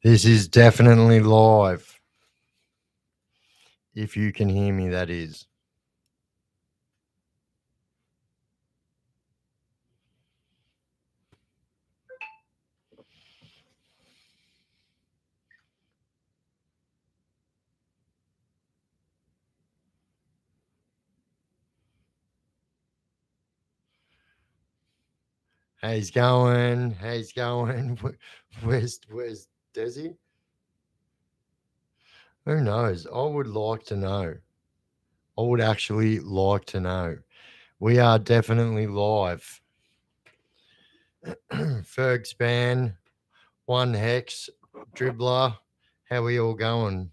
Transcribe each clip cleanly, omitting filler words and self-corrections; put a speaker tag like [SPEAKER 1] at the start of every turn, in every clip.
[SPEAKER 1] This is definitely live. If you can hear me, that is. How's going? How's going? Where's Desi? Who knows? I would like to know. I would actually like to know. We are definitely live. Ferg Span, One Hex, Dribbler. How we all going?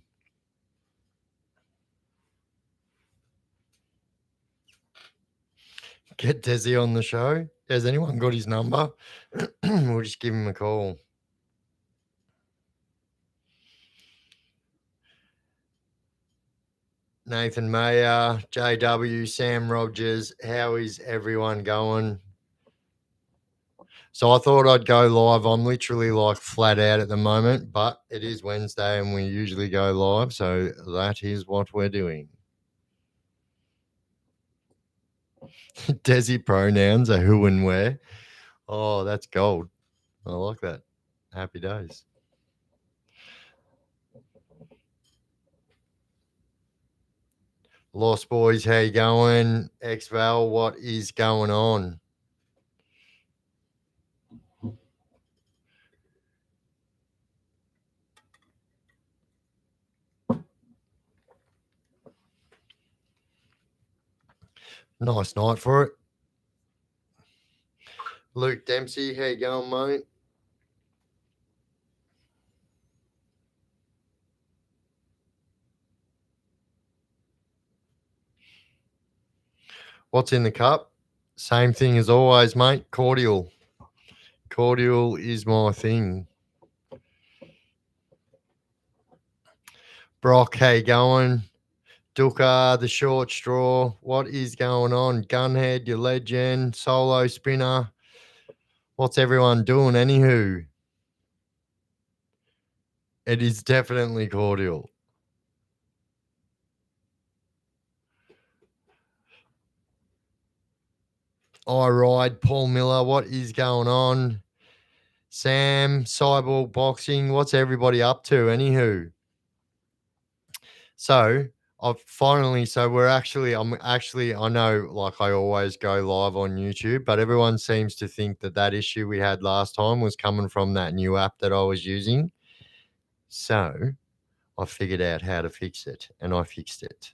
[SPEAKER 1] Get Desi on the show. Has anyone got his number? We'll just give him a call. Nathan Mayer, JW, Sam Rogers. How is everyone going? So I thought I'd go live. I'm literally like flat out at the moment, but it is Wednesday and we usually go live. So that is what we're doing. Desi pronouns are who and where. Oh, that's gold. I like that. Happy days. Lost Boys, how you going? X-Val, what is going on? Nice night for it. Luke Dempsey, how you going, mate? What's in the cup? Same thing as always, mate. Cordial. Cordial is my thing. Brock, how you going? Dooker, the short straw. What is going on? Gunhead, your legend. Solo spinner. What's everyone doing? Anywho, it is definitely cordial. I ride Paul Miller. What is going on? Sam, Cyborg Boxing. What's everybody up to? Anywho, so I'm I know like I always go live on YouTube, but everyone seems to think that issue we had last time was coming from that new app that I was using. So I figured out how to fix it and I fixed it.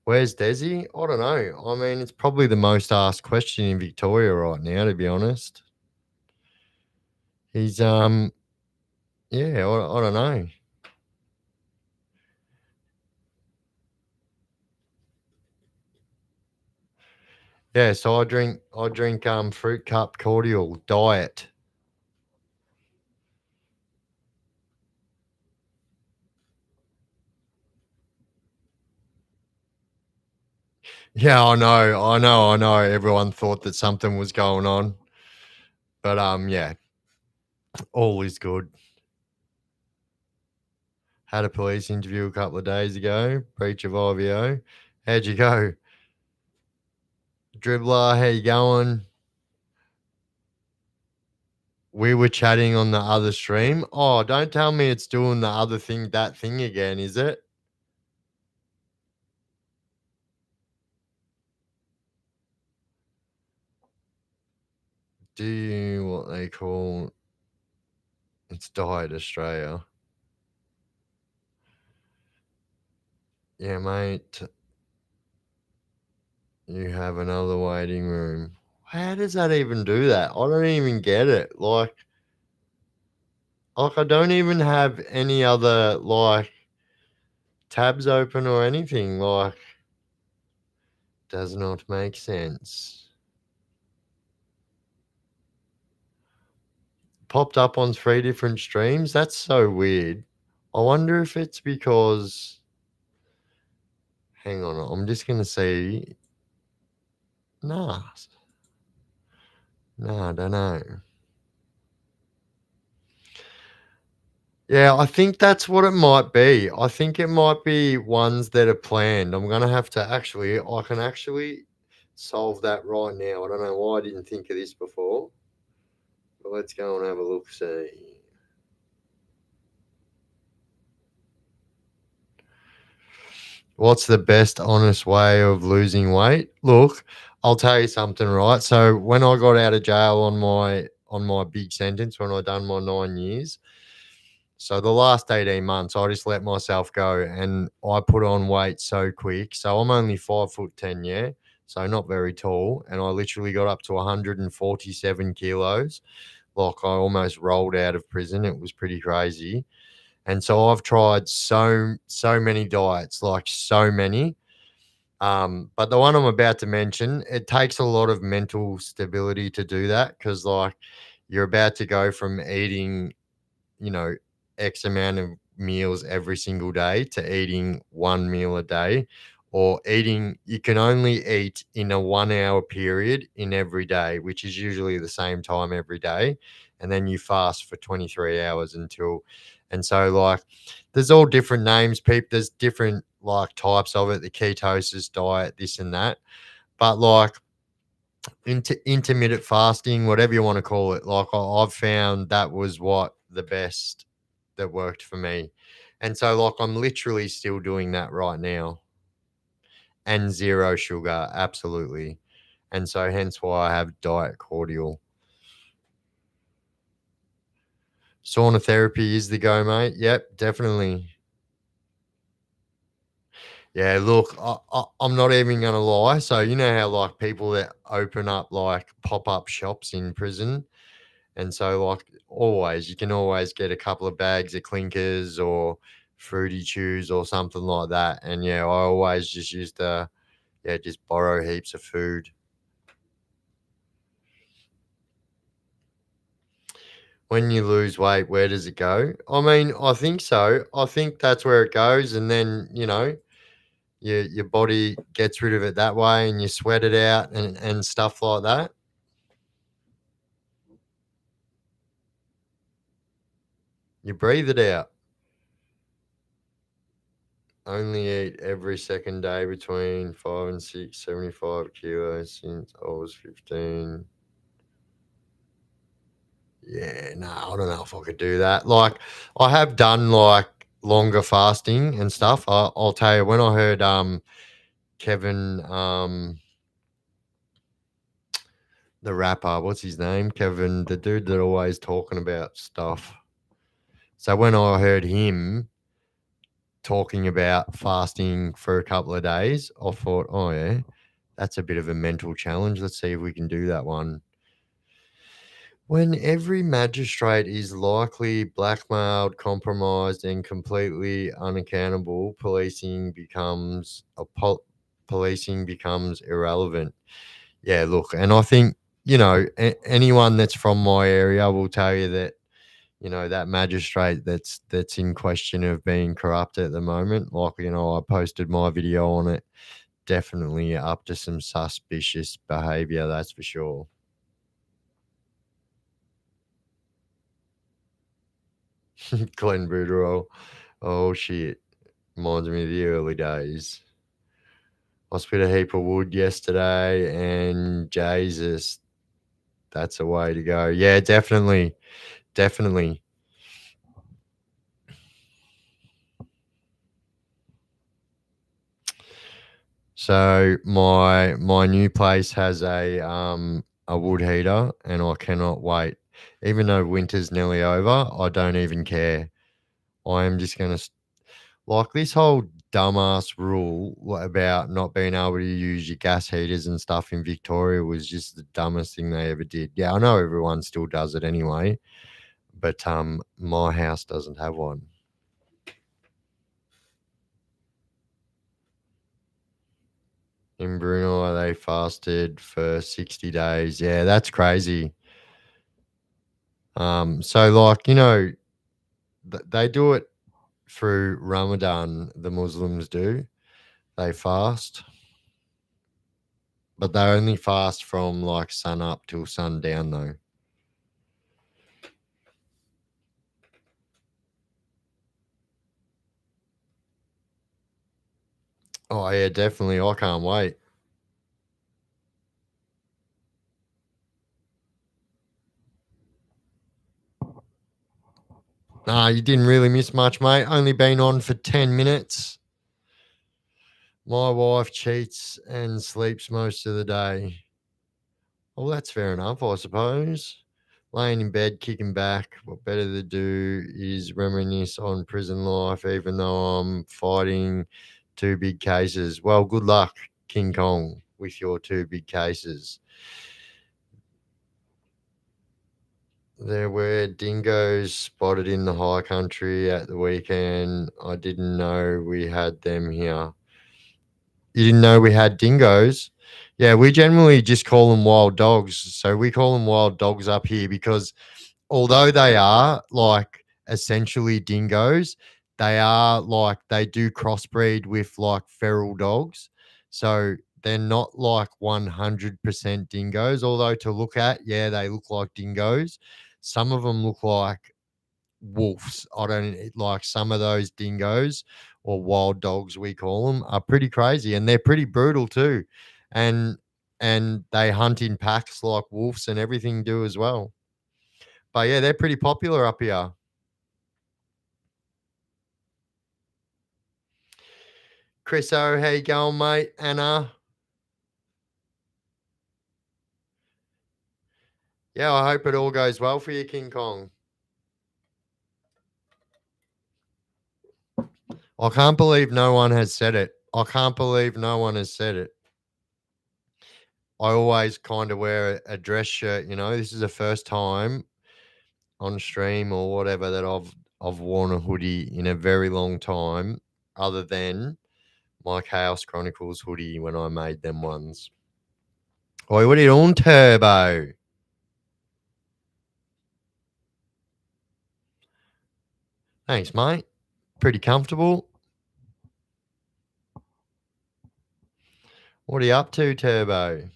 [SPEAKER 1] Where's Desi? I don't know. I mean, it's probably the most asked question in Victoria right now, to be honest. He's yeah, I don't know. Yeah, so I drink fruit cup cordial diet. Yeah, I know. Everyone thought that something was going on. But yeah. All is good. Had a police interview a couple of days ago, breach of IVO. How'd you go? Dribbler, how you going? We were chatting on the other stream. Oh, don't tell me it's doing the other thing, that thing again, is it? Do you what they call it's Diet Australia? Yeah, mate. You have another waiting room. How does that even do that? I don't even get it. Like I don't even have any other like tabs open or anything. Like does not make sense. Popped up on 3 different streams. That's so weird. I wonder if it's because hang on, I'm just gonna see. Nah. Nah, I don't know. Yeah, I think that's what it might be. I think it might be ones that are planned. I'm gonna have to actually I can actually solve that right now. I don't know why I didn't think of this before, but let's go and have a look see. What's the best honest way of losing weight? Look, I'll tell you something, right? So when I got out of jail on my big sentence, when I done my 9 years, so the last 18 months, I just let myself go and I put on weight so quick. So I'm only 5'10", yeah. So not very tall. And I literally got up to 147 kilos. Like I almost rolled out of prison. It was pretty crazy. And so I've tried so many diets, like so many. But the one I'm about to mention, it takes a lot of mental stability to do that because like you're about to go from eating, you know, X amount of meals every single day to eating one meal a day, or eating, you can only eat in a 1 hour period in every day, which is usually the same time every day. And then you fast for 23 hours until, and so like there's all different names, people, there's different like types of it, the ketosis diet, this and that. But like intermittent fasting, whatever you want to call it, like I've found that was what the best that worked for me. And so, like, I'm literally still doing that right now and zero sugar, absolutely. And so, hence why I have diet cordial. Sauna therapy is the go, mate. Yep, definitely. Yeah, look, I'm not even going to lie. So, you know how, like, people that open up, like, pop up shops in prison? And so, like, always, you can always get a couple of bags of clinkers or fruity chews or something like that. And yeah, I always just used to, yeah, just borrow heaps of food. When you lose weight, where does it go? I mean, I think so. I think that's where it goes. And then, you know, your body gets rid of it that way and you sweat it out and stuff like that. You breathe it out. Only eat every second day between 5 and 6, 75 kilos since I was 15. Yeah, no, I don't know if I could do that. Like, I have done like longer fasting and stuff. I'll tell you, when I heard Kevin, the rapper, what's his name? Kevin, the dude that always talking about stuff. So when I heard him talking about fasting for a couple of days, I thought, oh yeah, that's a bit of a mental challenge. Let's see if we can do that one. When every magistrate is likely blackmailed, compromised, and completely unaccountable, policing becomes irrelevant. Yeah, look, and I think you know anyone that's from my area will tell you that you know that magistrate that's in question of being corrupt at the moment. Like you know, I posted my video on it. Definitely up to some suspicious behaviour, that's for sure. Glenn Booterol. Oh shit. Reminds me of the early days. I spit a heap of wood yesterday and Jesus, that's a way to go. Yeah, definitely. Definitely. So my new place has a wood heater and I cannot wait. Even though winter's nearly over, I don't even care. I am just gonna like this whole dumbass rule about not being able to use your gas heaters and stuff in Victoria was just the dumbest thing they ever did. Yeah, I know everyone still does it anyway, but my house doesn't have one. In Brunei, they fasted for 60 days. Yeah, that's crazy. So like, you know, they do it through Ramadan, the Muslims do. They fast, but they only fast from like sun up till sundown though. Oh, yeah, definitely. I can't wait. Nah, you didn't really miss much, mate. Only been on for 10 minutes. My wife cheats and sleeps most of the day. Well, that's fair enough, I suppose. Laying in bed, kicking back. What better to do is reminisce on prison life, even though I'm fighting two big cases. Well, good luck, King Kong, with your two big cases. There were dingoes spotted in the high country at the weekend. I didn't know we had them here. You didn't know we had dingoes? Yeah, we generally just call them wild dogs. So we call them wild dogs up here because although they are like essentially dingoes, they are like they do crossbreed with like feral dogs. So they're not like 100% dingoes, although to look at, yeah, they look like dingoes. Some of them look like wolves. I don't like some of those dingoes or wild dogs we call them are pretty crazy and they're pretty brutal too. And they hunt in packs like wolves and everything do as well. But yeah, they're pretty popular up here. Chris O, how you going, mate? Anna. Yeah, I hope it all goes well for you, King Kong. I can't believe no one has said it. I can't believe no one has said it. I always kind of wear a dress shirt, you know. This is the first time on stream or whatever that I've worn a hoodie in a very long time, other than my Chaos Chronicles hoodie when I made them ones. Oi, what are you doing, Turbo? Thanks, mate. Pretty comfortable. What are you up to, Turbo?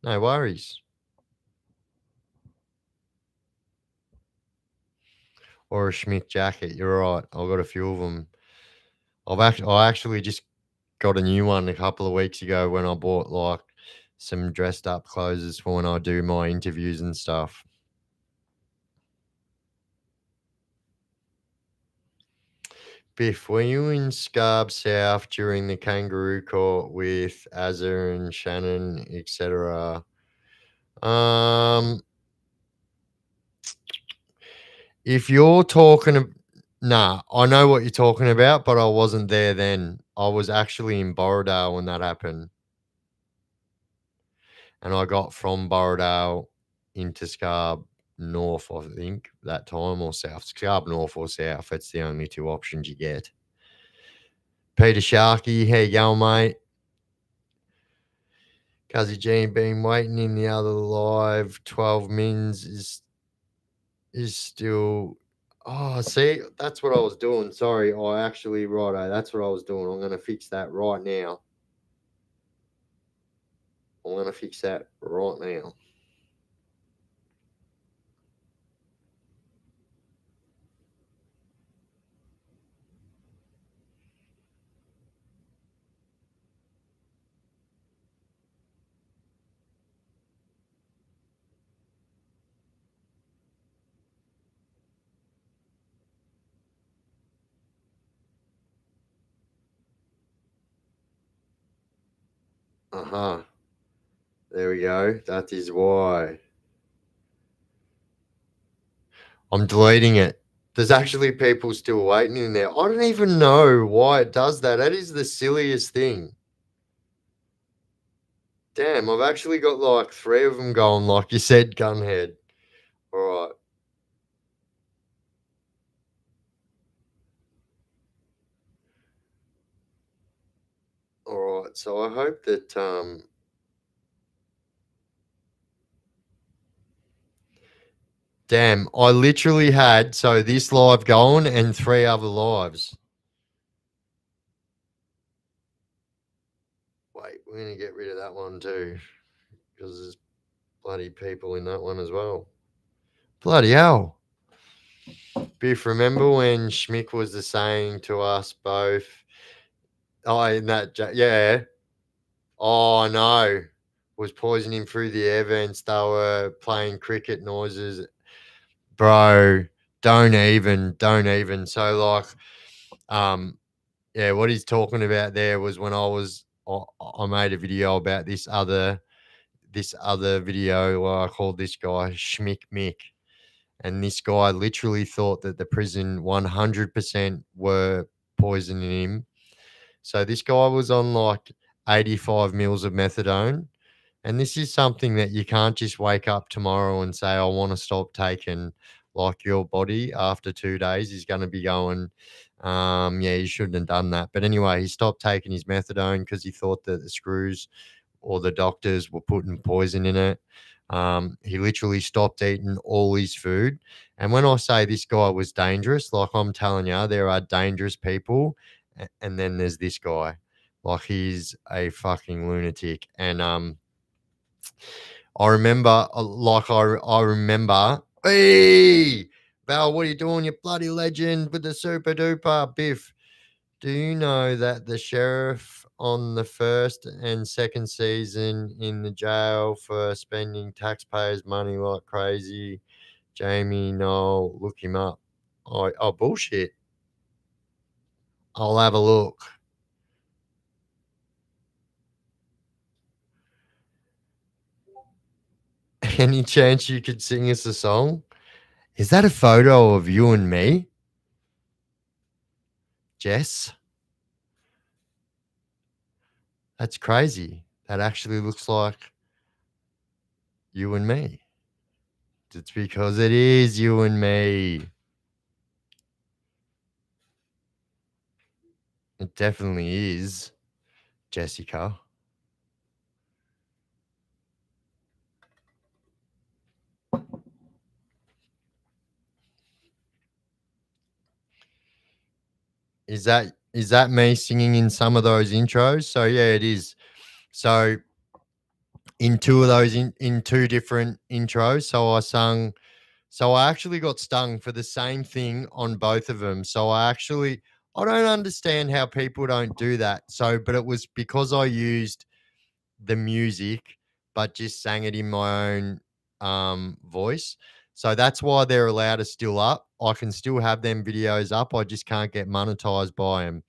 [SPEAKER 1] No worries. Or a Schmidt jacket. You're right. I've got a few of them. I actually just got a new one a couple of weeks ago when I bought like some dressed up clothes for when I do my interviews and stuff. Biff, were you in Scarb South during the kangaroo court with Azza and Shannon, etc.? Um, if you're talking, nah, I know what you're talking about, but I wasn't there then. I was actually in Borrowdale when that happened, and I got from Borrowdale into Scarb North, I think, that time, or South. Scarb North or South. It's the only two options you get. Peter Sharkey, how you going, mate? Cuzzy Gene been waiting in the other live. 12 mins is still. Oh, see, that's what I was doing. Sorry, I actually righto. That's what I was doing. I'm gonna fix that right now. I'm gonna fix that right now. Uh-huh. There we go. That is why. I'm deleting it. There's actually people still waiting in there. I don't even know why it does that. That is the silliest thing. Damn, I've actually got like 3 of them going, like you said, Gunhead. All right. All right. So I hope that damn, I literally had so this live going and 3 other lives. Wait, we're gonna get rid of that one too. Because there's bloody people in that one as well. Bloody hell. Biff, remember when Schmick was the saying to us both, Oh, in that yeah. Oh, I know. Was poisoning through the air vents. They were playing cricket noises. Bro, don't even. So, like, um, yeah, what he's talking about there was when I made a video about this other video where I called this guy Schmick Mick, and this guy literally thought that the prison 100% were poisoning him. So this guy was on like 85 mils of methadone. And this is something that you can't just wake up tomorrow and say, I want to stop taking. Like your body after 2 days is going to be going, yeah, you shouldn't have done that. But anyway, he stopped taking his methadone because he thought that the screws or the doctors were putting poison in it. He literally stopped eating all his food. And when I say this guy was dangerous, like I'm telling you, there are dangerous people. And then there's this guy. Like he's a fucking lunatic. And I remember, I remember, hey, Val, what are you doing, you bloody legend with the super duper Biff? Do you know that the sheriff on the first and second season in the jail for spending taxpayers' money like crazy? Jamie, no, look him up. Oh, bullshit. I'll have a look. Any chance you could sing us a song? Is that a photo of you and me, Jess? That's crazy. That actually looks like you and me. It's because it is you and me. It definitely is, Jessica. Is that me singing in some of those intros? So yeah, it is. So in two of those in two different intros, so I actually got stung for the same thing on both of them. So I don't understand how people don't do that. So but it was because I used the music, but just sang it in my own voice. So that's why they're allowed to still up. I can still have them videos up. I just can't get monetized by them.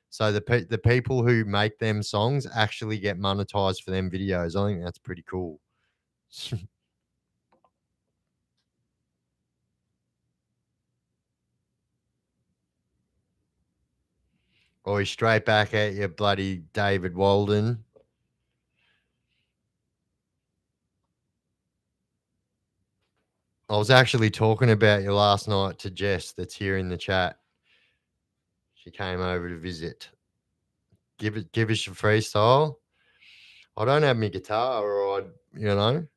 [SPEAKER 1] So the people who make them songs actually get monetized for them videos. I think that's pretty cool. Or he's straight back at you, bloody David Walden. I was actually talking about you last night to Jess, that's here in the chat. She came over to visit. Give us your freestyle. I don't have my guitar, or I'd,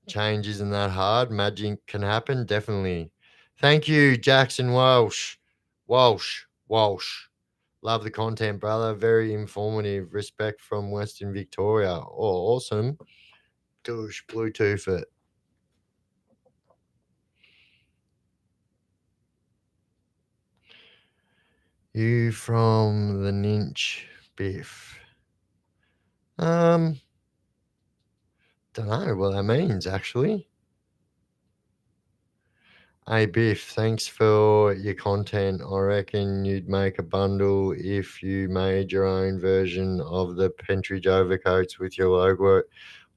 [SPEAKER 1] change isn't that hard. Magic can happen, definitely. Thank you, Jackson Walsh. Walsh. Love the content, brother. Very informative. Respect from Western Victoria. Oh, awesome. Douche, Bluetooth it. You from the Ninch Biff. Um, don't know what that means actually. Hey Biff, thanks for your content. I reckon you'd make a bundle if you made your own version of the Pentridge overcoats with your logo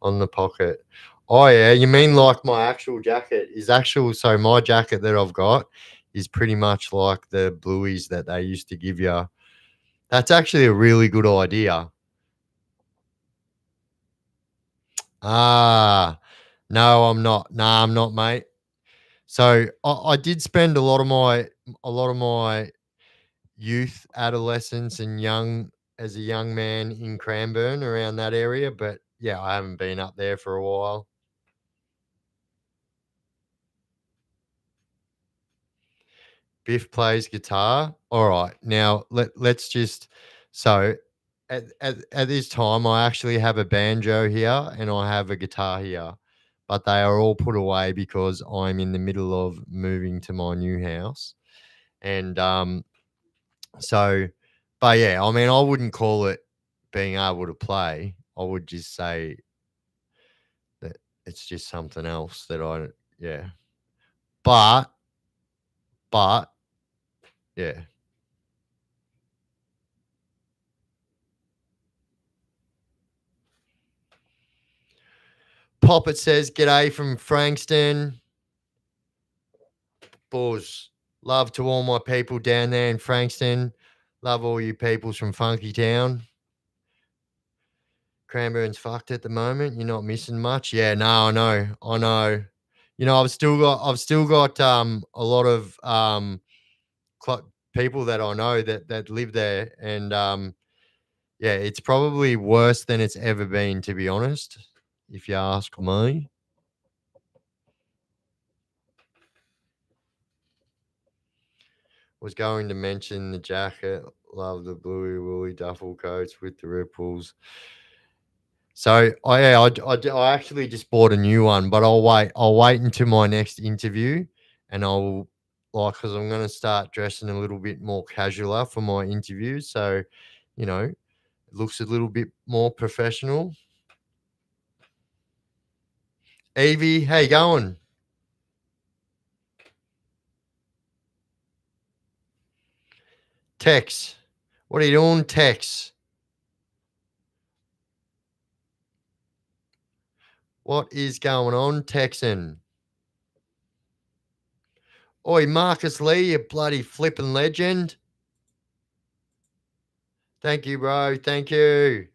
[SPEAKER 1] on the pocket. Oh yeah, you mean like my actual jacket is actual? So my jacket that I've got is pretty much like the blueies that they used to give you. That's actually a really good idea. Ah, no, I'm not. Nah, I'm not, mate. So I did spend a lot of my youth, adolescence, and young as a young man in Cranburn around that area, but yeah, I haven't been up there for a while. Biff plays guitar. All right, now let's just so at this time I actually have a banjo here and I have a guitar here. but they are all put away because I'm in the middle of moving to my new house. And so, but yeah, I mean, I wouldn't call it being able to play. I would just say that it's just something else that yeah. But, yeah. Poppet says, "G'day from Frankston. Balls. Love to all my people down there in Frankston. Love all you peoples from Funky Town. Cranburn's fucked at the moment. You're not missing much. Yeah, no, I know. You know, I've still got a lot of people that I know that live there, and yeah, it's probably worse than it's ever been, to be honest, if you ask me. Was going to mention the jacket. Love the bluey woolly duffel coats with the ripples. So I actually just bought a new one, but I'll wait. I'll wait until my next interview, and I'll because I'm going to start dressing a little bit more casualer for my interviews. So, it looks a little bit more professional. Evie, how you going? Tex, what are you doing, Tex? What is going on, Texan? Oi, Marcus Lee, you bloody flipping legend. Thank you, bro. Thank you.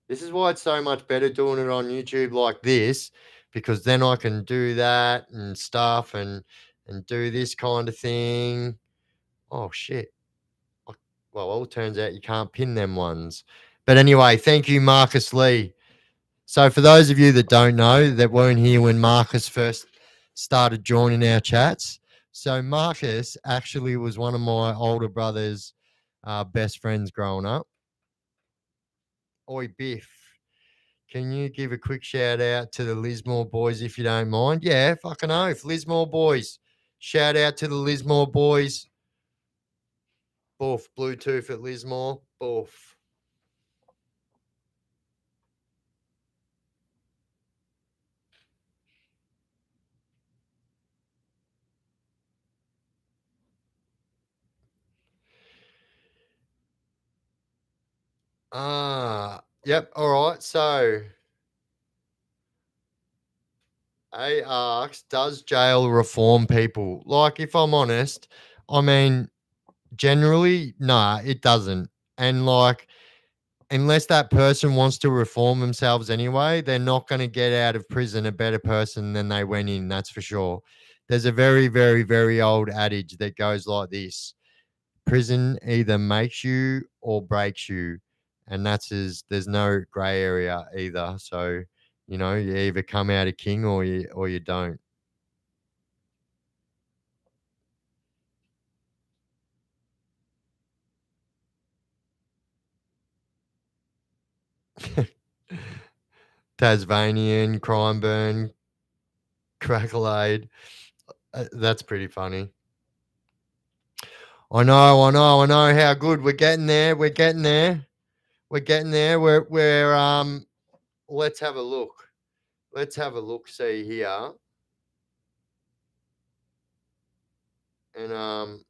[SPEAKER 1] This is why it's so much better doing it on YouTube like this, because then I can do that and stuff and do this kind of thing. Oh shit. Well, it turns out you can't pin them ones. But anyway, thank you, Marcus Lee. So for those of you that don't know, that weren't here when Marcus first started joining our chats, so Marcus actually was one of my older brother's best friends growing up. Oi, Biff. Can you give a quick shout out to the Lismore boys if you don't mind? Yeah, fucking oath. Lismore boys. Shout out to the Lismore boys. Boof. Bluetooth at Lismore. Boof. Yep. All right. So A asks, does jail reform people? Like, if I'm honest, I mean, generally, nah, it doesn't. And like, unless that person wants to reform themselves anyway, they're not going to get out of prison a better person than they went in. That's for sure. There's a very, very, very old adage that goes like this: prison either makes you or breaks you. And there's no gray area either. So, you either come out a king or you don't. Tasmanian, Cranburn, Cracklade. That's pretty funny. I know how good we're getting there. We're getting there. We're getting there. We're let's have a look. Let's have a look, see here. And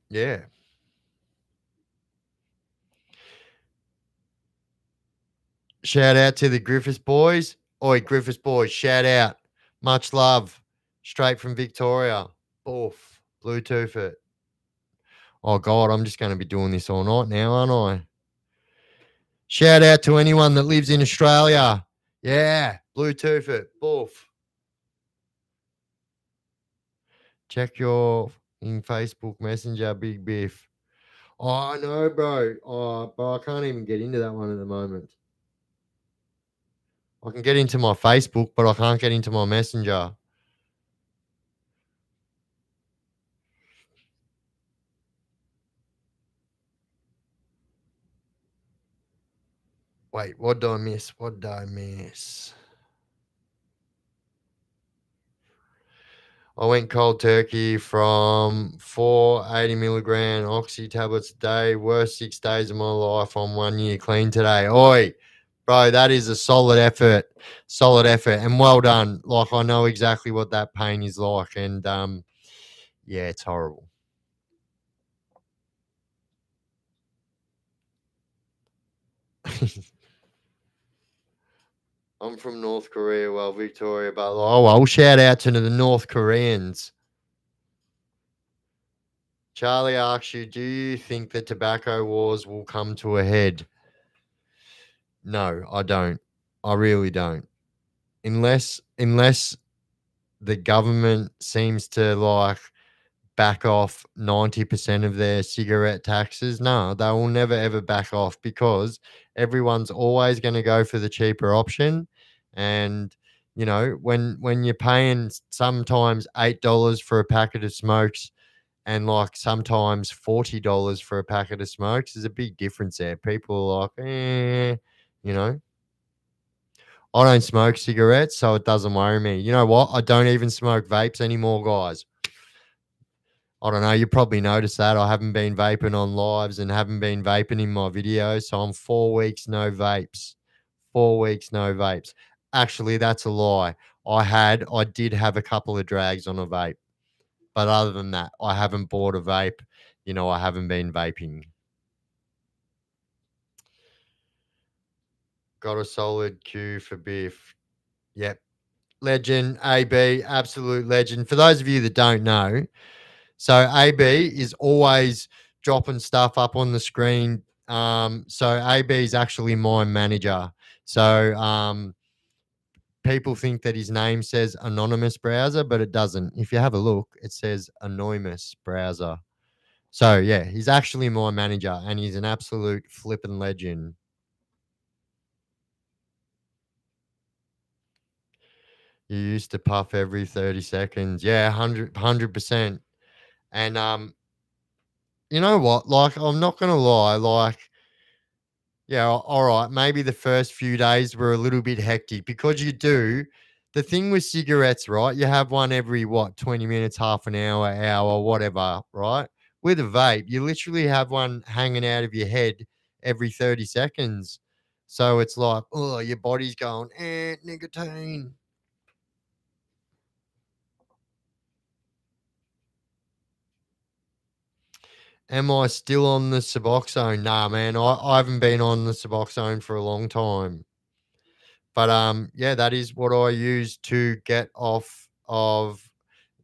[SPEAKER 1] yeah. Shout out to the Griffiths boys. Oi, Griffiths boys, shout out. Much love. Straight from Victoria. Oof. Bluetooth it. Oh God, I'm just going to be doing this all night now, aren't I? Shout out to anyone that lives in Australia. Yeah, Bluetooth it. Boof. Check your in Facebook Messenger, Big Biff. Oh, I know, bro. Oh, but I can't even get into that one at the moment. I can get into my Facebook, but I can't get into my Messenger. Wait, what did I miss? What did I miss? I went cold turkey from 480 milligram oxy tablets a day. Worst 6 days of my life on 1 year clean today. Oi, bro, that is a solid effort. Solid effort. And well done. Like, I know exactly what that pain is like. And yeah, it's horrible. I'm from North Korea, well, Victoria, but oh well, shout out to the North Koreans. Charlie asks you, do you think the tobacco wars will come to a head? No, I don't. I really don't. Unless the government seems to like back off 90% of their cigarette taxes, no, they will never ever back off because everyone's always going to go for the cheaper option. And you know, when you're paying sometimes $8 for a packet of smokes and like sometimes $40 for a packet of smokes, there's a big difference there. People are like, you know. I don't smoke cigarettes, so it doesn't worry me. You know what? I don't even smoke vapes anymore, guys. I don't know. You probably noticed that. I haven't been vaping on lives and haven't been vaping in my videos. So I'm 4 weeks no vapes. 4 weeks no vapes. Actually, that's a lie. I did have a couple of drags on a vape. But other than that, I haven't bought a vape. You know, I haven't been vaping. Got a solid queue for Biff. Yep. Legend, AB, absolute legend. For those of you that don't know, so AB is always dropping stuff up on the screen. So AB is actually my manager. So people think that his name says anonymous browser, but it doesn't. If you have a look, it says anonymous browser. So yeah, he's actually my manager, and he's an absolute flipping legend. You used to puff every 30 seconds. Yeah, 100%. And you know what? Like, I'm not gonna lie, like, yeah, all right, maybe the first few days were a little bit hectic because you do the thing with cigarettes, right? You have one every what, 20 minutes, half an hour, whatever, right? With a vape, you literally have one hanging out of your head every 30 seconds. So it's like, oh, your body's going, nicotine. Am I still on the Suboxone? Nah, man, I haven't been on the Suboxone for a long time. But yeah, that is what I used to get off of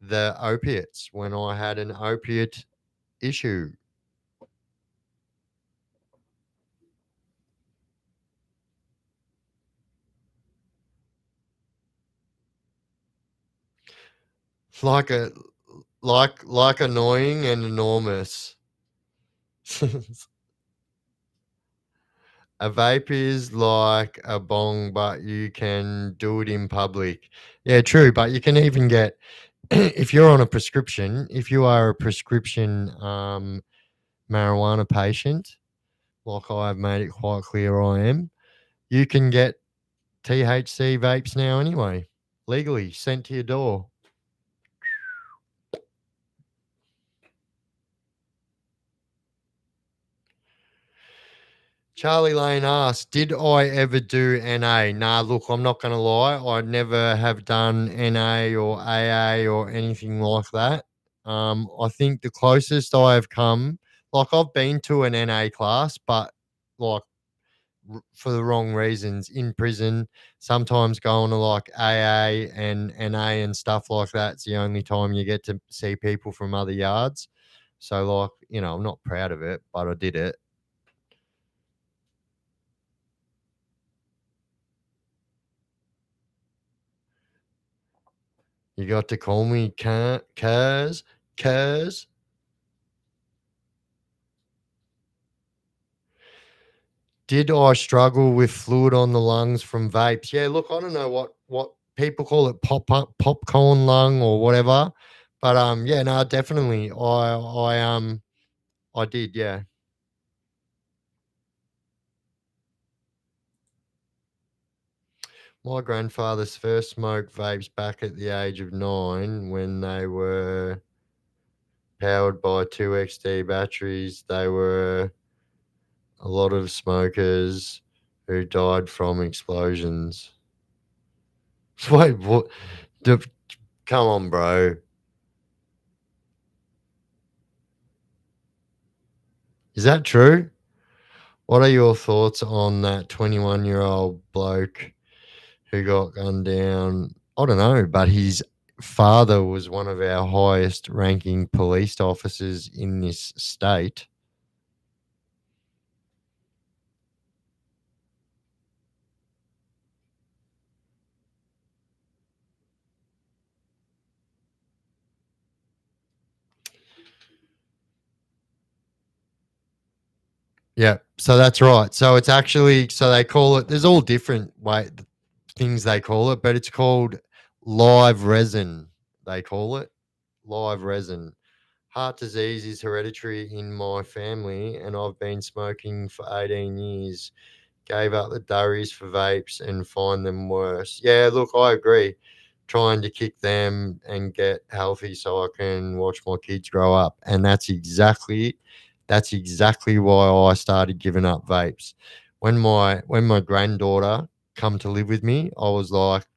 [SPEAKER 1] the opiates when I had an opiate issue. Like a like annoying and enormous. A vape is like a bong, but you can do it in public. Yeah, true. But you can even get if you're on a prescription, if you are a prescription marijuana patient, like I've made it quite clear I am, you can get THC vapes now anyway, legally sent to your door. Charlie Lane asked, did I ever do NA? Nah, look, I'm not going to lie. I never have done NA or AA or anything like that. I think the closest I have come, like I've been to an NA class, but like for the wrong reasons in prison. Sometimes going to like AA and NA and stuff like that's the only time you get to see people from other yards. So like, you know, I'm not proud of it, but I did it. You got to call me Cuz. Did I struggle with fluid on the lungs from vapes? Yeah, look, I don't know what people call it, popcorn lung or whatever, but yeah, no, definitely, I did, yeah. My grandfather's first smoked vapes back at the age of 9 when they were powered by 2XD batteries. They were a lot of smokers who died from explosions. Wait, what? The, come on, bro. Is that true? What are your thoughts on that 21-year-old bloke who got gunned down? I don't know, but his father was one of our highest ranking police officers in this state. Yeah, so that's right. So it's actually, so they call it, there's all different things they call it, but it's called live resin. They call it live resin. Heart disease is hereditary in my family, and I've been smoking for 18 years. Gave up the durries for vapes and find them worse. Yeah, look, I agree. Trying to kick them and get healthy so I can watch my kids grow up. And that's exactly why I started giving up vapes. When my granddaughter come to live with me, I was like,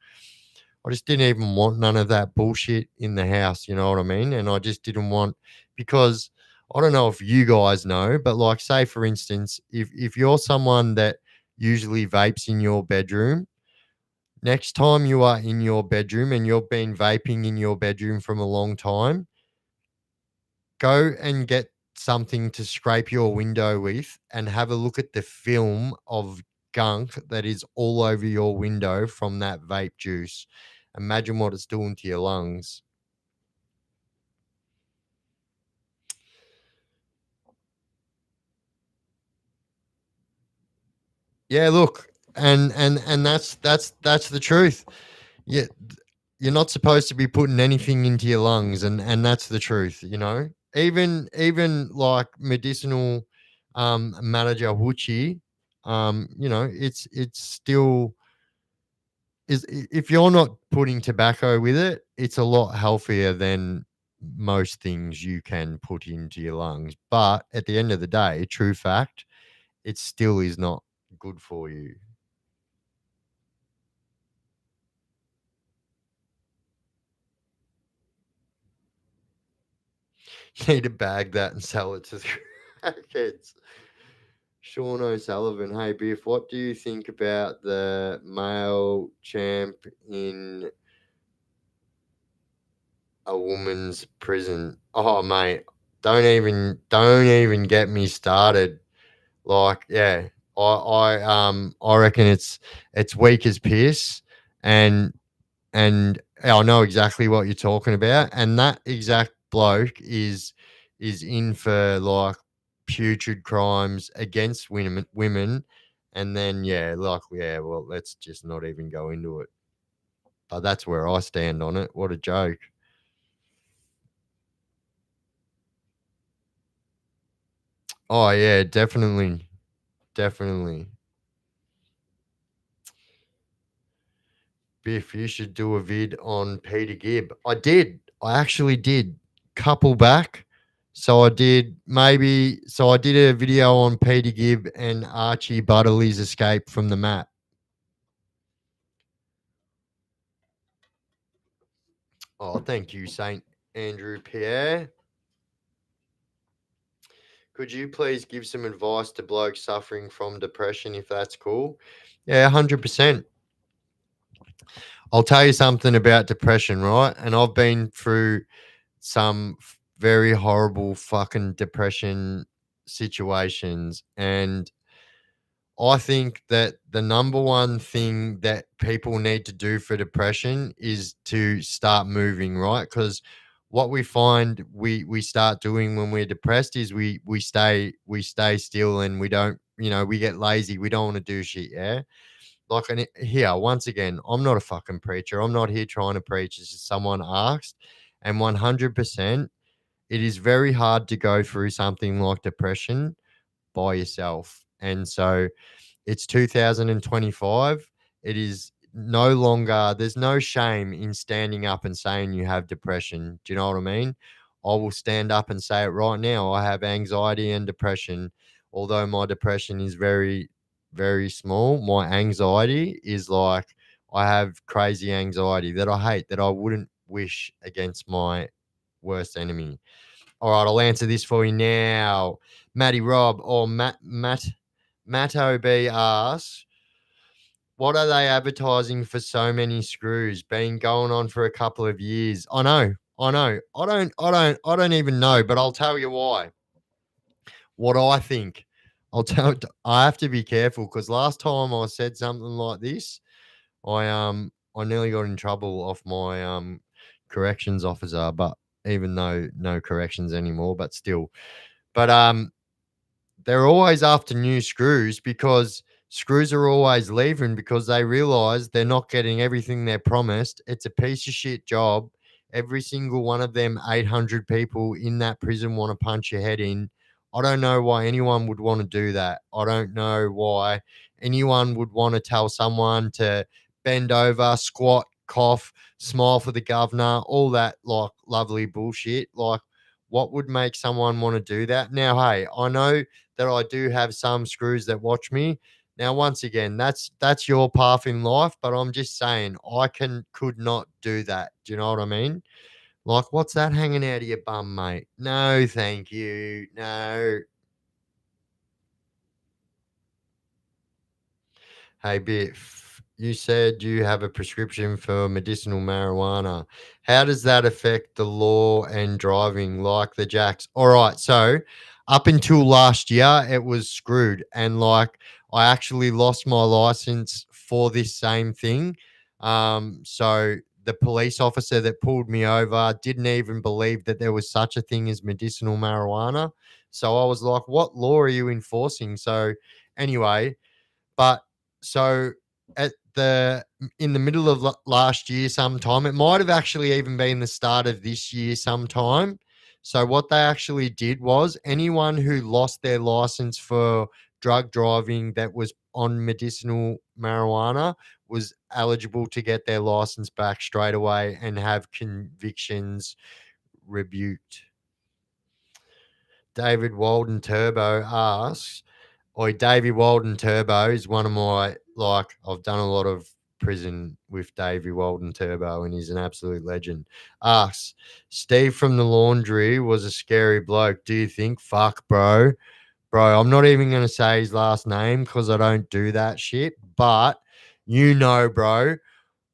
[SPEAKER 1] I just didn't even want none of that bullshit in the house, you know what I mean? And I just didn't want, because I don't know if you guys know, but like, say for instance, if you're someone that usually vapes in your bedroom, next time you are in your bedroom and you've been vaping in your bedroom from a long time, go and get something to scrape your window with and have a look at the film of gunk that is all over your window from that vape juice. Imagine what it's doing to your lungs. Yeah, look, and that's the truth. Yeah, you're not supposed to be putting anything into your lungs, and that's the truth. You know, even like medicinal manager Huchi, you know, it's still if you're not putting tobacco with it, it's a lot healthier than most things you can put into your lungs. But at the end of the day, true fact, it still is not good for you. Need to bag that and sell it to the crackheads. Sean O'Sullivan, hey Biff, what do you think about the male champ in a woman's prison? Oh mate, don't even get me started. Like, yeah, I reckon it's weak as piss, and I know exactly what you're talking about, and that exact bloke is in for like putrid crimes against women, and then yeah, like yeah, well, let's just not even go into it. But that's where I stand on it. What a joke! Oh yeah, definitely, definitely. Biff, you should do a vid on Peter Gibb. I did. I actually did. Couple back. So I did maybe. So I did a video on Peter Gibb and Archie Butterley's escape from the map. Oh, thank you, Saint Andrew Pierre. Could you please give some advice to blokes suffering from depression, if that's cool? Yeah, 100%. I'll tell you something about depression, right? And I've been through some very horrible fucking depression situations. And I think that the number one thing that people need to do for depression is to start moving, right? Because what we find we start doing when we're depressed is we stay still and we don't, we get lazy. We don't want to do shit, yeah. Like, and here once again, I'm not a fucking preacher. I'm not here trying to preach. It's just someone asked, and 100%, it is very hard to go through something like depression by yourself. And so it's 2025. It is no longer, there's no shame in standing up and saying you have depression. Do you know what I mean? I will stand up and say it right now. I have anxiety and depression. Although my depression is very, very small, my anxiety is like, I have crazy anxiety that I hate, that I wouldn't wish against my worst enemy. All right, I'll answer this for you now. Matty Rob or Matt OB asks, what are they advertising for so many screws? Been going on for a couple of years. I know. I don't even know, but I'll tell you why. What I think. I have to be careful because last time I said something like this, I nearly got in trouble off my corrections officer, but even though no corrections anymore, but still. But they're always after new screws because screws are always leaving because they realize they're not getting everything they're promised. It's a piece of shit job. Every single one of them 800 people in that prison want to punch your head in. I don't know why anyone would want to do that. I don't know why anyone would want to tell someone to bend over, squat, cough, smile for the governor, all that like lovely bullshit. Like, what would make someone want to do that? Now, hey, I know that I do have some screws that watch me. Now, once again, that's your path in life, but I'm just saying I could not do that. Do you know what I mean? Like, what's that hanging out of your bum, mate? No, thank you. No. Hey, Biff, you said you have a prescription for medicinal marijuana. How does that affect the law and driving like the jacks? All right. So, up until last year, it was screwed. And like, I actually lost my license for this same thing. So, the police officer that pulled me over didn't even believe that there was such a thing as medicinal marijuana. So, I was like, what law are you enforcing? So, anyway, but so at the in the middle of last year sometime, it might have actually even been the start of this year sometime. So what they actually did was anyone who lost their license for drug driving that was on medicinal marijuana was eligible to get their license back straight away and have convictions rebuked. David Walden Turbo asks, Oi, Davey Walden Turbo is one of my, like, I've done a lot of prison with Davey Walden Turbo and he's an absolute legend. Asks, Steve from the laundry was a scary bloke. Do you think? Fuck, bro. Bro, I'm not even going to say his last name because I don't do that shit, but you know, bro,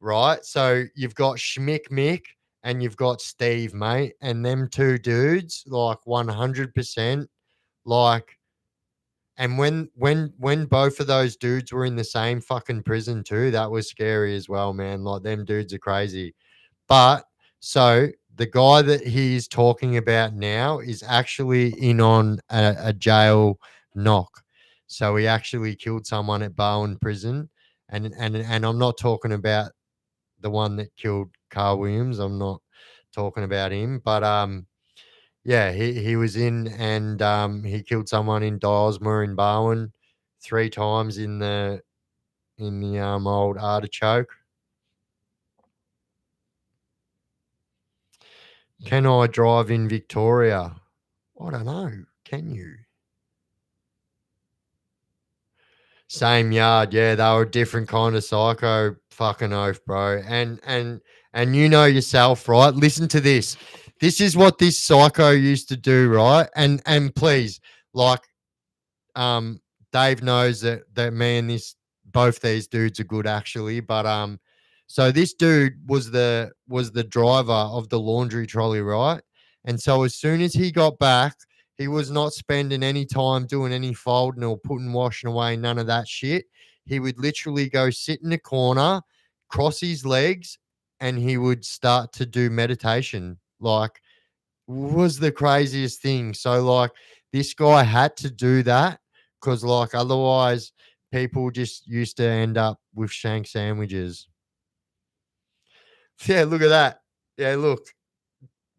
[SPEAKER 1] right? So you've got Schmick Mick and you've got Steve, mate, and them two dudes, like 100%, like, and when both of those dudes were in the same fucking prison too, that was scary as well, man. Like them dudes are crazy. But so the guy that he's talking about now is actually in on a jail knock. So he actually killed someone at Bowen prison. And I'm not talking about the one that killed Carl Williams. I'm not talking about him. But yeah, he was in and he killed someone in Dylesmere in Barwon 3 times in the old artichoke. Can I drive in Victoria? I don't know. Can you? Same yard, yeah. They were a different kind of psycho. Fucking oath, bro. And you know yourself, right? Listen to this. This is what this psycho used to do, right? And please, like, um, Dave knows that me and this both these dudes are good actually, but so this dude was the driver of the laundry trolley, right? And so as soon as he got back, he was not spending any time doing any folding or putting washing away, none of that shit. He would literally go sit in the corner, cross his legs, and he would start to do meditation. Like, was the craziest thing. So like this guy had to do that because like otherwise people just used to end up with shank sandwiches. Yeah, look at that. Yeah, look,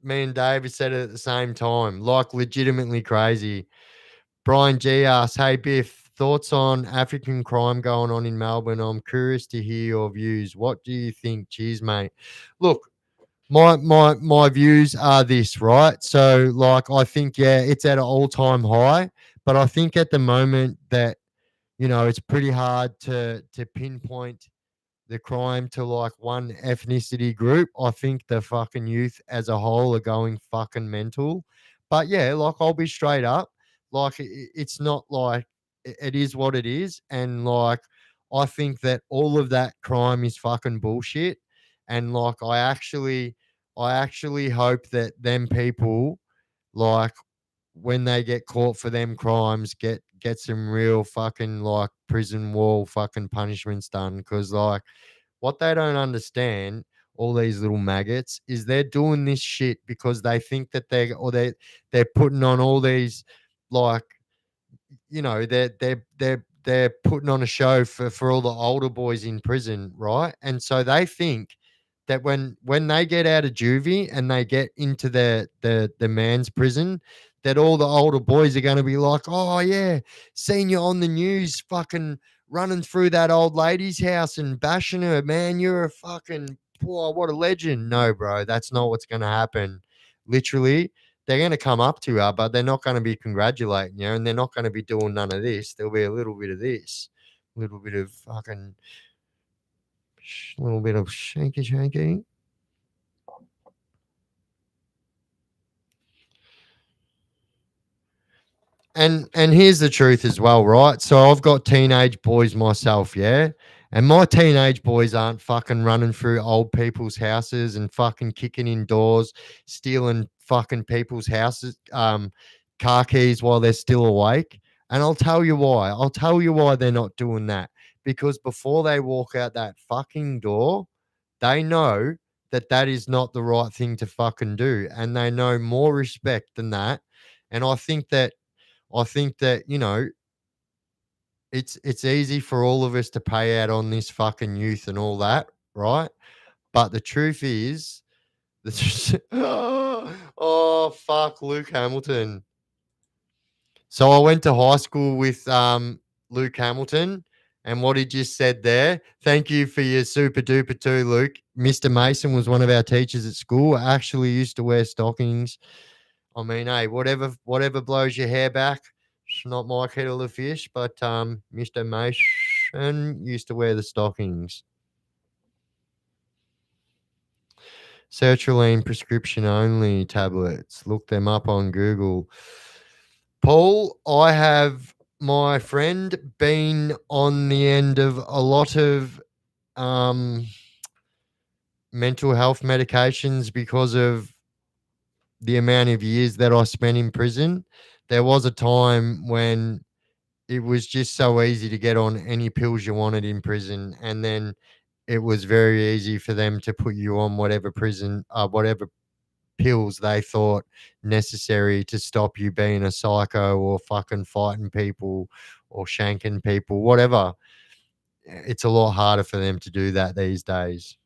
[SPEAKER 1] me and David said it at the same time. Like legitimately crazy. Brian G asks, hey Biff, thoughts on African crime going on in Melbourne. I'm curious to hear your views. What do you think? Cheers, mate. Look, my views are this, right? So, like, I think, yeah, it's at an all-time high, but I think at the moment that, it's pretty hard to pinpoint the crime to like one ethnicity group. I think the fucking youth as a whole are going fucking mental. But yeah, like, I'll be straight up. Like, it's not like it is what it is. And like, I think that all of that crime is fucking bullshit. And like, I actually hope that them people, like, when they get caught for them crimes, get some real fucking like prison wall fucking punishments done. Because like, what they don't understand, all these little maggots, is they're doing this shit because they think that they're putting on all these, like, they're putting on a show for all the older boys in prison, right? And so they think that when they get out of juvie and they get into the man's prison, that all the older boys are going to be like, oh yeah, seen you on the news, fucking running through that old lady's house and bashing her, man. You're a fucking, boy, what a legend. No, bro, that's not what's going to happen. Literally, they're going to come up to her, but they're not going to be congratulating you, and they're not going to be doing none of this. There'll be a little bit of this, a little bit of fucking, little bit of shanky shanky. And here's the truth as well, right? So I've got teenage boys myself, yeah? And my teenage boys aren't fucking running through old people's houses and fucking kicking in doors, stealing fucking people's houses, car keys while they're still awake. And I'll tell you why. I'll tell you why they're not doing that. Because before they walk out that fucking door, they know that that is not the right thing to fucking do. And they know more respect than that. And I think that it's easy for all of us to pay out on this fucking youth and all that, right? But the truth is, oh fuck, Luke Hamilton. So I went to high school with Luke Hamilton, and what he just said there. Thank you for your super duper too, Luke. Mr. Mason was one of our teachers at school. I actually used to wear stockings. I mean, hey, whatever blows your hair back, it's not my kettle of fish. But Mr. Mason used to wear the stockings. Sertraline prescription only tablets. Look them up on Google. Paul, I have, my friend, been on the end of a lot of mental health medications because of the amount of years that I spent in prison. There was a time when it was just so easy to get on any pills you wanted in prison, and then it was very easy for them to put you on whatever pills they thought necessary to stop you being a psycho or fucking fighting people or shanking people, whatever. It's a lot harder for them to do that these days.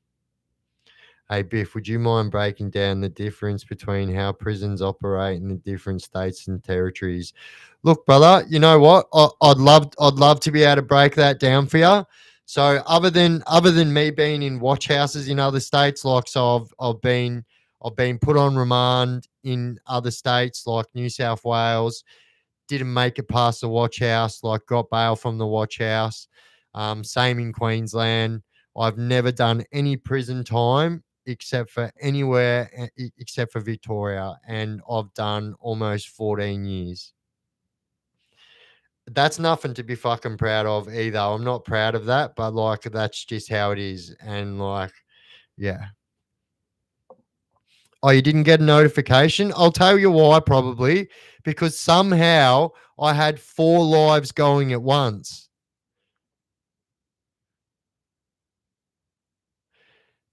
[SPEAKER 1] Hey, Biff, would you mind breaking down the difference between how prisons operate in the different states and territories? Look, brother, you know what? I'd love to be able to break that down for you. So, other than me being in watch houses in other states, like, so I've been put on remand in other states like New South Wales. Didn't make it past the watch house, like, got bail from the watch house. Same in Queensland. I've never done any prison time except for anywhere except for Victoria, and I've done almost 14 years. That's nothing to be fucking proud of either. I'm not proud of that, but like, that's just how it is. And like, yeah. Oh, you didn't get a notification? I'll tell you why, probably because somehow I had 4 lives going at once.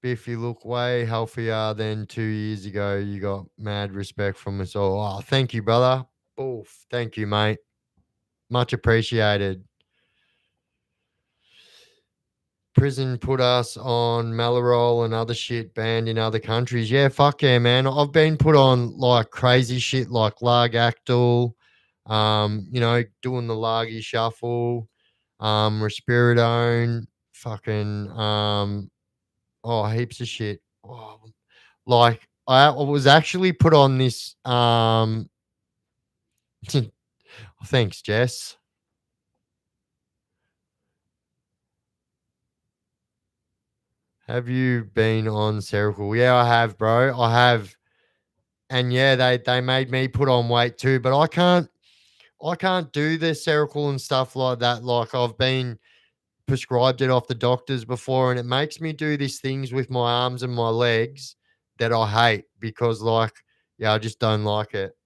[SPEAKER 1] If you look way healthier than 2 years ago, you got mad respect from us all. Oh, thank you, brother. Oof, thank you, mate. Much appreciated. Prison put us on Malarol and other shit banned in other countries. Yeah, fuck yeah, man. I've been put on like crazy shit like Largactil, Doing the Lagi shuffle, Risperidone, fucking, heaps of shit. Like I was actually put on this, thanks, Jess. Have you been on Seroquel? Yeah, I have, bro. I have. And yeah, they made me put on weight too, but I can't do the Seroquel and stuff like that. Like I've been prescribed it off the doctors before, and it makes me do these things with my arms and my legs that I hate because, like, yeah, I just don't like it.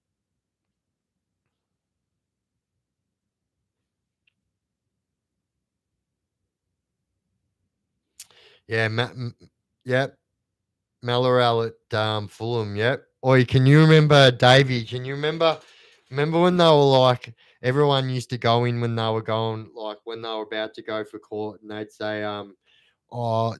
[SPEAKER 1] Yeah, yep, Malloral at Fulham. Yep. Oi, can you remember Davey? Can you remember when they were like everyone used to go in when they were going like when they were about to go for court, and they'd say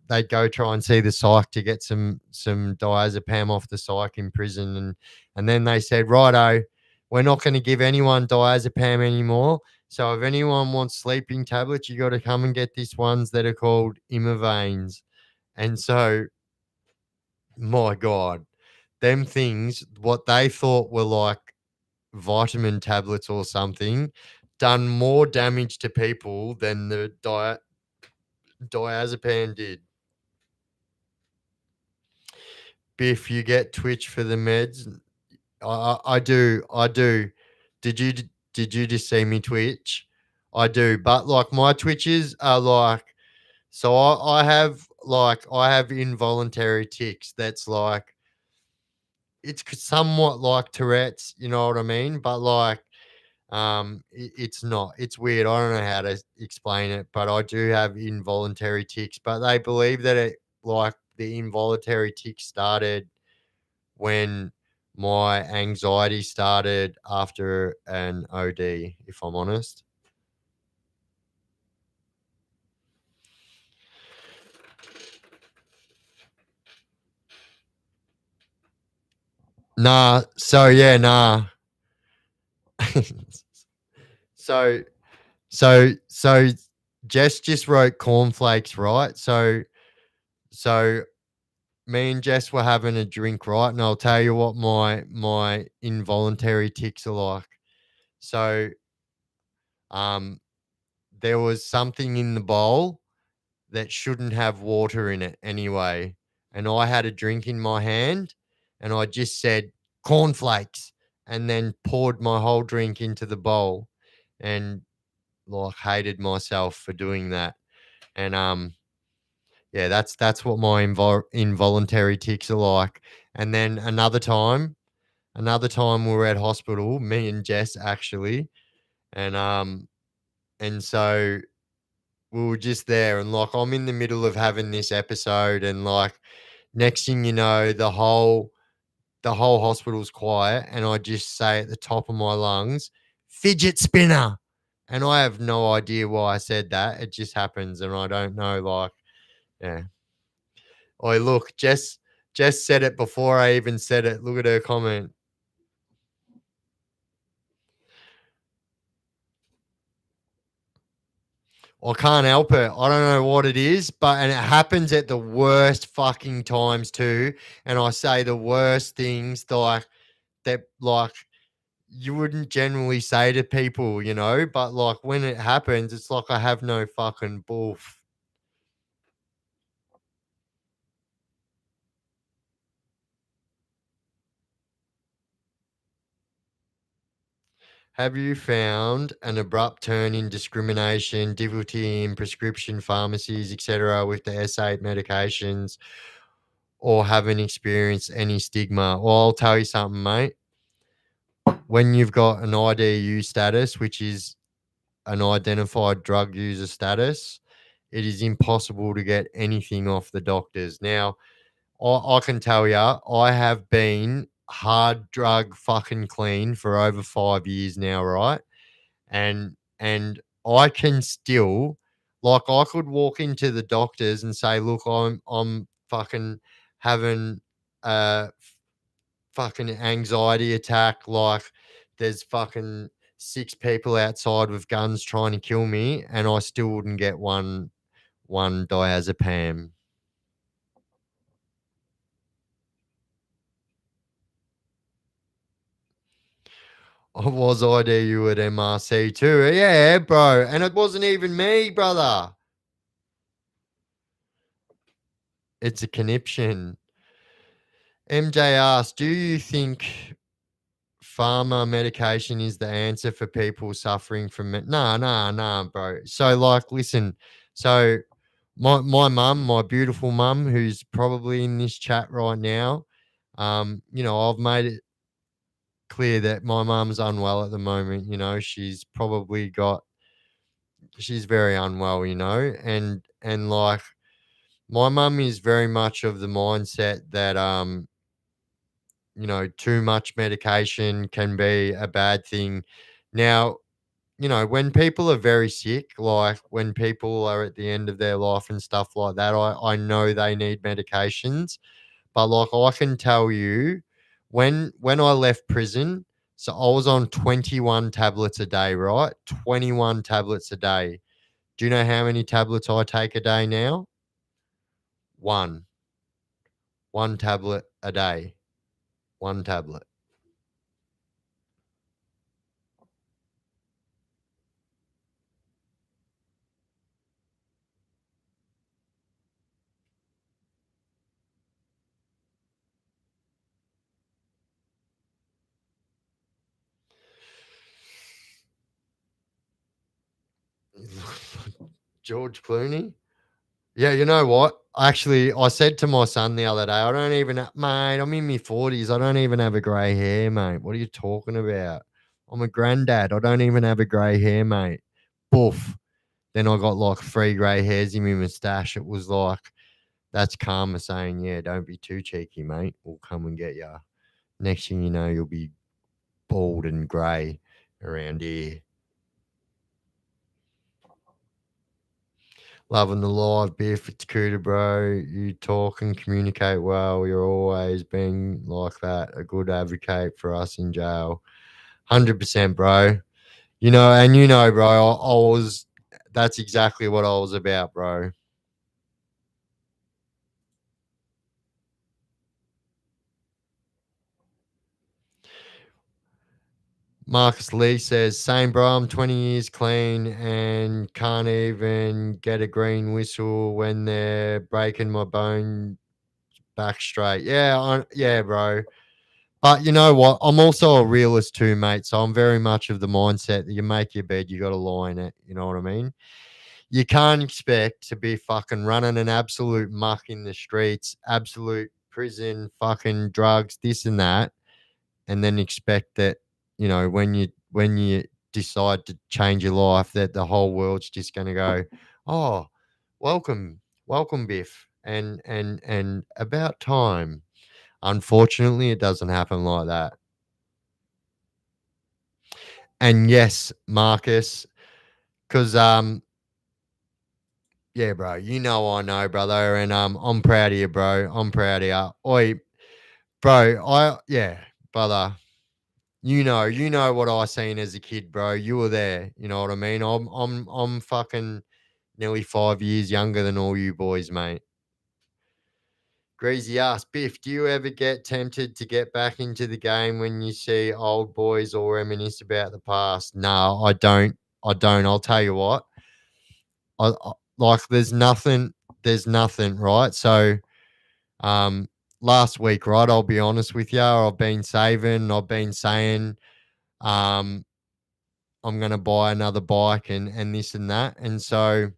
[SPEAKER 1] they'd go try and see the psych to get some diazepam off the psych in prison, and then they said, righto, we're not going to give anyone diazepam anymore. So if anyone wants sleeping tablets, you got to come and get these ones that are called Imavanes. And so, my God, them things, what they thought were like vitamin tablets or something, done more damage to people than the diazepam did. Biff, you get Twitch for the meds. I do. I do. Did you did you just see me Twitch? I do. But like my Twitches are like so I have involuntary tics that's like it's somewhat like Tourette's, you know what I mean? But like it's not. It's weird. I don't know how to explain it, but I do have involuntary tics, but they believe that it like the involuntary tics started when my anxiety started after an OD, if I'm honest. Nah, so yeah, nah. so so Jess just wrote cornflakes, right? So me and Jess were having a drink, right? And I'll tell you what my involuntary tics are like. So um there was something in the bowl that shouldn't have water in it anyway. And I had a drink in my hand and I just said cornflakes and then poured my whole drink into the bowl and like hated myself for doing that. And yeah, that's what my involuntary tics are like. And then another time we were at hospital, me and Jess actually, and so we were just there and like I'm in the middle of having this episode and like next thing you know the whole hospital's quiet and I just say at the top of my lungs, fidget spinner. And I have no idea why I said that. It just happens and I don't know like yeah. Oh look, Jess said it before I even said it. Look at her comment. I can't help it. I don't know what it is, but and it happens at the worst fucking times too. And I say the worst things like that, like you wouldn't generally say to people, but like when it happens, it's like I have no fucking boof. Have you found an abrupt turn in discrimination, difficulty in prescription pharmacies, etc., with the S8 medications, or haven't experienced any stigma? Well, I'll tell you something, mate. When you've got an IDU status, which is an identified drug user status, it is impossible to get anything off the doctors. Now, I can tell you, I have been hard drug fucking clean for over 5 years now, right? And I can still, like, I could walk into the doctors and say, look, I'm fucking having a fucking anxiety attack. Like, there's fucking 6 people outside with guns trying to kill me, and I still wouldn't get one diazepam. Was I you at MRC too? Yeah, bro. And it wasn't even me, brother. It's a conniption. MJ asked, do you think pharma medication is the answer for people suffering from it? Nah, bro. So, like, listen. So, my mum, my beautiful mum, who's probably in this chat right now, I've made it clear that my mum's unwell at the moment. She's very unwell. And like my mum is very much of the mindset that too much medication can be a bad thing. Now, when people are very sick, like when people are at the end of their life and stuff like that, I know they need medications. But like I can tell you, when I left prison, so I was on 21 tablets a day, right? 21 tablets a day. Do you know how many tablets I take a day now? One. One tablet a day. One tablet. George Clooney? Yeah, you know what? Actually, I said to my son the other day, I don't even, mate, I'm in my 40s. I don't even have a grey hair, mate. What are you talking about? I'm a granddad. I don't even have a grey hair, mate. Boof. Then I got like 3 grey hairs in my moustache. It was like, that's karma saying, yeah, don't be too cheeky, mate. We'll come and get you. Next thing you know, you'll be bald and grey around here. Loving the live, Biff. It's Cooter, bro. You talk and communicate well. You're always being like that, a good advocate for us in jail. 100%, bro. Bro, that's exactly what I was about, bro. Marcus Lee says, same, bro. I'm 20 years clean and can't even get a green whistle when they're breaking my bone back straight. Yeah, bro. But you know what? I'm also a realist too, mate. So I'm very much of the mindset that you make your bed, you got to lie in it. You know what I mean? You can't expect to be fucking running an absolute muck in the streets, absolute prison, fucking drugs, this and that, and then expect that, when you decide to change your life, that the whole world's just going to go, oh, welcome, Biff, and about time. Unfortunately, it doesn't happen like that. And yes, Marcus, because yeah, bro, I know, brother, and I'm proud of you, bro. I'm proud of you. Oi, bro, brother. You know what I seen as a kid, bro. You were there. You know what I mean? I'm fucking nearly 5 years younger than all you boys, mate. Greasy ass Biff, do you ever get tempted to get back into the game when you see old boys or reminisce about the past? No, I don't. I'll tell you what. Like there's nothing, right? So um last week, right? I'll be honest with you. I've been saving, I've been saying um I'm gonna buy another bike and this and that. And so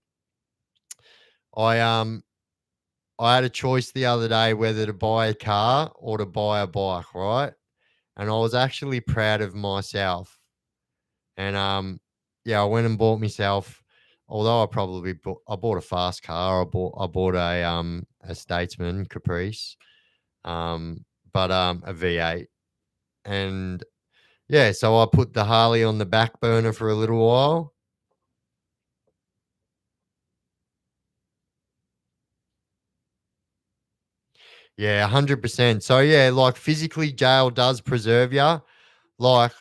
[SPEAKER 1] I I had a choice the other day whether to buy a car or to buy a bike, right? And I was actually proud of myself. And yeah, I went and bought myself. Although I bought a fast car. I bought a Statesman Caprice, but a V8, and yeah, so I put the Harley on the back burner for a little while. Yeah, 100%. So yeah, like physically, jail does preserve you. Like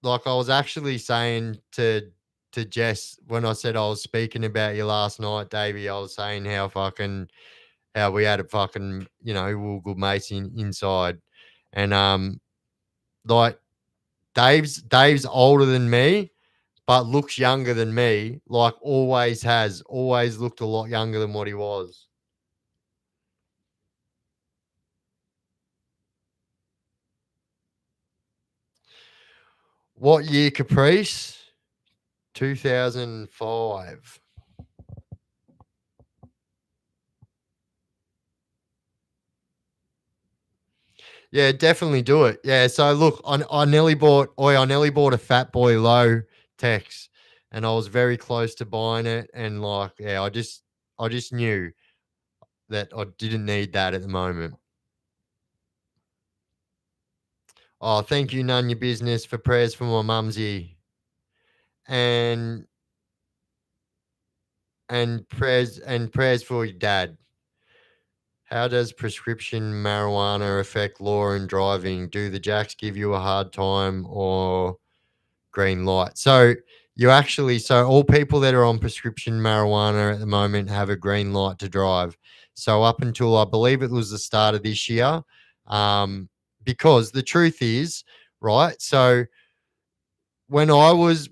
[SPEAKER 1] like I was actually saying to Jess when I said I was speaking about you last night, Davey. I was saying how we had a fucking, we were good mates inside, and like Dave's older than me, but looks younger than me. Like always looked a lot younger than what he was. What year, Caprice? 2005. Yeah, definitely do it. Yeah, so look, I nearly bought a Fat Boy Low Tex, and I was very close to buying it, and like, yeah, I just knew that I didn't need that at the moment. Oh, thank you, none your business, for prayers for my mumsy, and prayers for your dad. How does prescription marijuana affect law and driving? Do the jacks give you a hard time or green light? So all people that are on prescription marijuana at the moment have a green light to drive. So up until I believe it was the start of this year, because the truth is, right? So when I was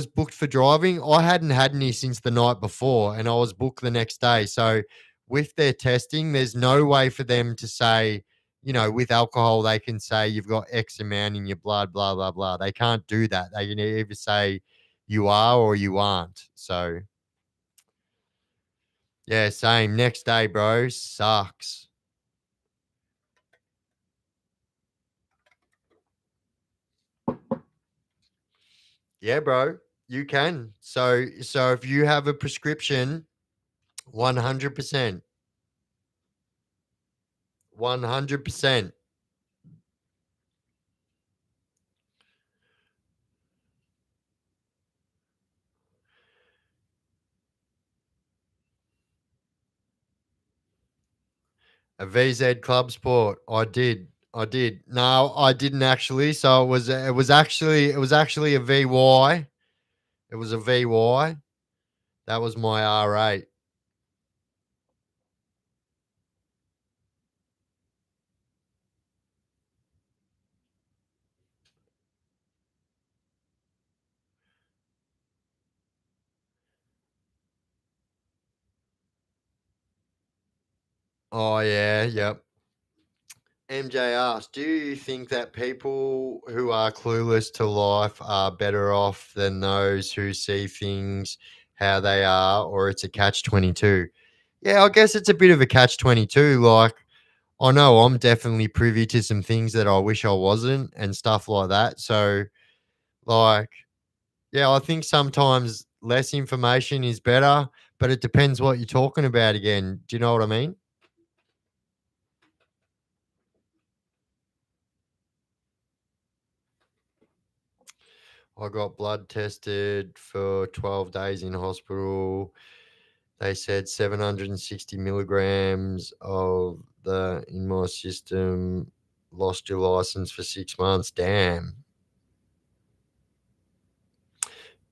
[SPEAKER 1] booked for driving, I hadn't had any since the night before, and I was booked the next day. So with their testing, there's no way for them to say, with alcohol, they can say you've got X amount in your blood, blah blah blah. They can't do that. They can either say you are or you aren't. So yeah, same. Next day, bro, sucks. Yeah, bro, you can. So if you have a prescription, 100%. 100%. A VZ Club Sport. I did. I did. No, I didn't actually. So it was actually a VY. It was a VY. That was my R8. Oh yeah, yep. MJ asked, do you think that people who are clueless to life are better off than those who see things how they are, or it's a catch 22? Yeah, I guess it's a bit of a catch 22. Like, I know I'm definitely privy to some things that I wish I wasn't and stuff like that. So, like, yeah, I think sometimes less information is better, but it depends what you're talking about again. Do you know what I mean? I got blood tested for 12 days in hospital. They said 760 milligrams of the in my system. Lost your license for 6 months. Damn.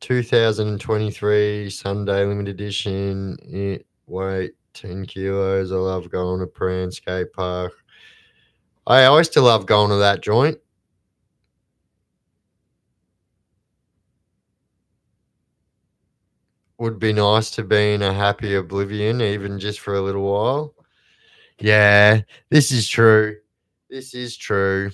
[SPEAKER 1] 2023 Sunday limited edition. It weight 10 kilos. I love going to Pran skate park. I still love going to that joint. Would be nice to be in a happy oblivion, even just for a little while. Yeah, this is true. This is true.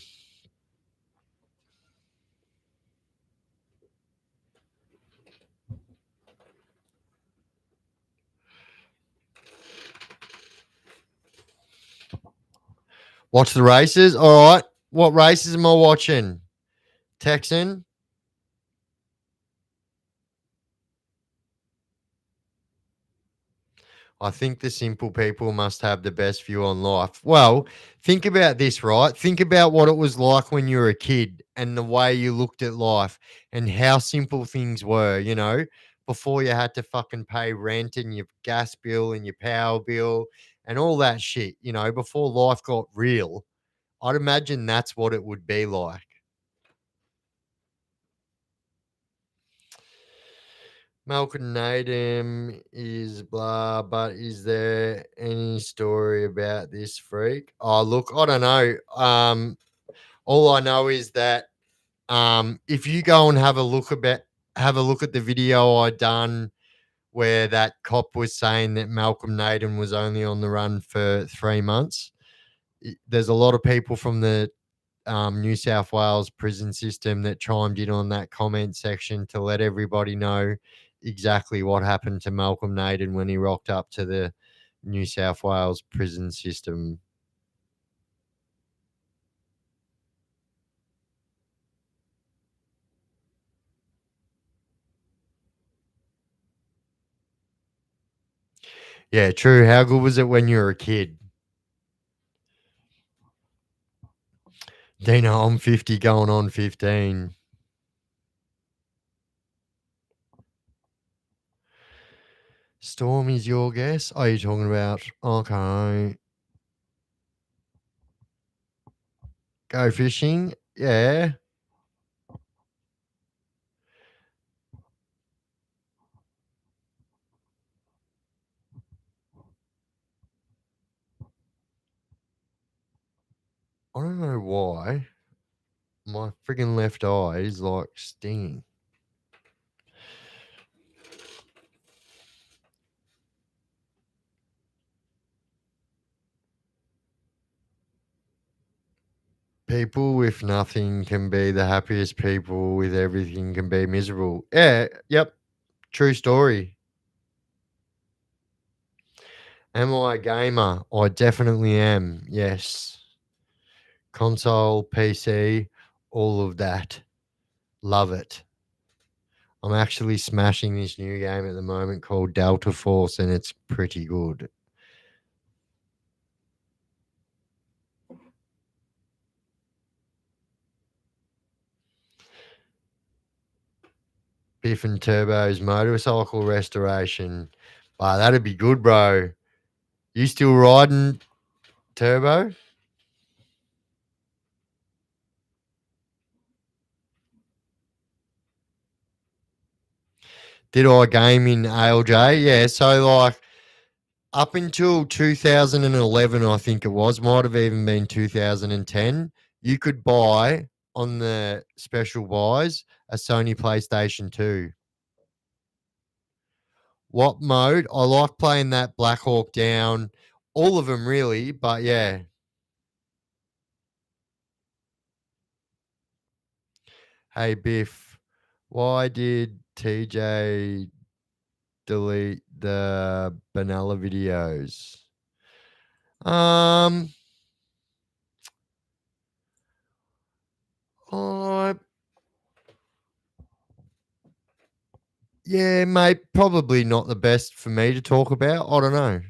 [SPEAKER 1] Watch the races. All right. What races am I watching? Texan. I think the simple people must have the best view on life. Well, think about this, right? Think about what it was like when you were a kid and the way you looked at life and how simple things were, before you had to fucking pay rent and your gas bill and your power bill and all that shit, before life got real. I'd imagine that's what it would be like. Malcolm Nadim is blah, but is there any story about this freak? Oh, look, I don't know. All I know is that if you go and have a look at the video I done where that cop was saying that Malcolm Naden was only on the run for 3 months. There's a lot of people from the New South Wales prison system that chimed in on that comment section to let everybody know exactly what happened to Malcolm Naden when he rocked up to the New South Wales prison system. Yeah, true. How good was it when you were a kid? Dino, I'm 50 going on 15. Storm is your guess? Oh, you're talking about, okay. Go fishing? Yeah. I don't know why. My friggin' left eye is like stinging. People with nothing can be the happiest. People with everything can be miserable. Yeah, yep. True story. Am I a gamer? I definitely am. Yes. Console, PC, all of that. Love it. I'm actually smashing this new game at the moment called Delta Force, and it's pretty good. Biff and Turbo's motorcycle restoration. Wow, that'd be good, bro. You still riding Turbo? Did I game in ALJ? Yeah. So like up until 2011, I think it was, might have even been 2010, you could buy on the special buys a Sony PlayStation 2. What mode? I like playing that Black Hawk Down. All of them really, but yeah. Hey Biff, why did TJ delete the Banala videos? Um, I Yeah, mate, probably not the best for me to talk about. I don't know.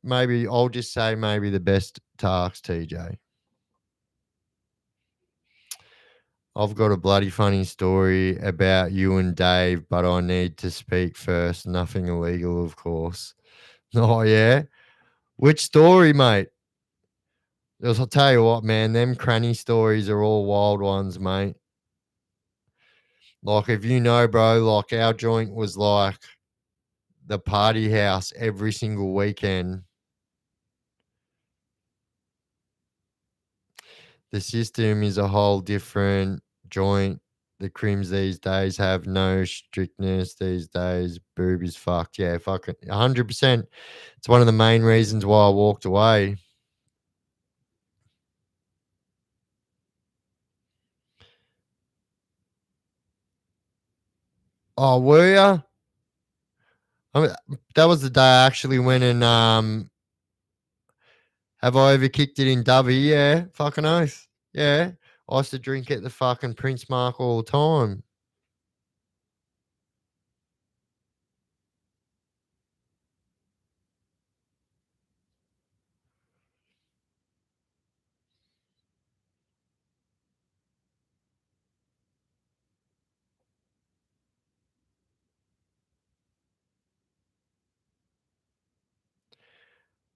[SPEAKER 1] Maybe I'll just say maybe the best to ask TJ. I've got a bloody funny story about you and Dave, but I need to speak first. Nothing illegal, of course. Oh, yeah? Which story, mate? 'Cause I'll tell you what, man, them cranny stories are all wild ones, mate. Like, if you know, bro, like our joint was like the party house every single weekend. The system is a whole different joint. The crims these days have no strictness these days. Boob is fucked. Yeah, fucking 100%. It's one of the main reasons why I walked away. Oh, were ya? I mean, that was the day I actually went and have I ever kicked it in Dubby? Yeah, fucking oath. Yeah, I used to drink at the fucking Prince Mark all the time.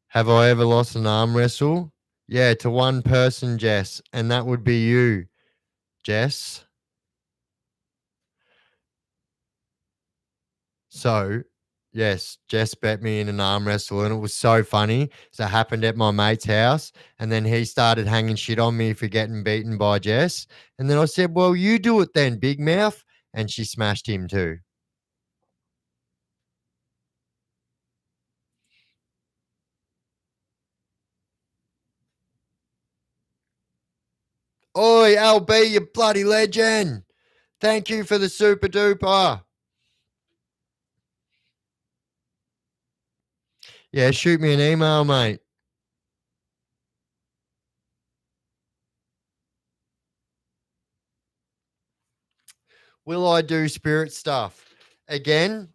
[SPEAKER 1] Have I ever lost an arm wrestle? Yeah, to one person, Jess, and that would be you, Jess. So, yes, Jess bet me in an arm wrestle, and it was so funny. So it happened at my mate's house, and then he started hanging shit on me for getting beaten by Jess. And then I said, "Well, you do it then, big mouth," and she smashed him too. Oi, LB, you bloody legend! Thank you for the super duper. Yeah, shoot me an email, mate. Will I do spirit stuff again?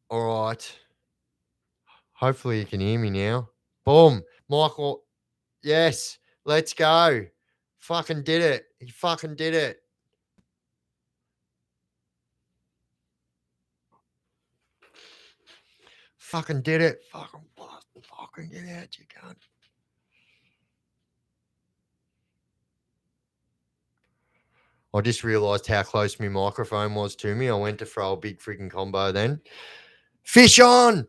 [SPEAKER 1] All right. Hopefully you can hear me now. Boom. Michael. Yes. Let's go. Fucking did it. He fucking did it. Fucking did it. Fucking get out, you cunt. I just realised how close my microphone was to me. I went to throw a big freaking combo then. Fish on.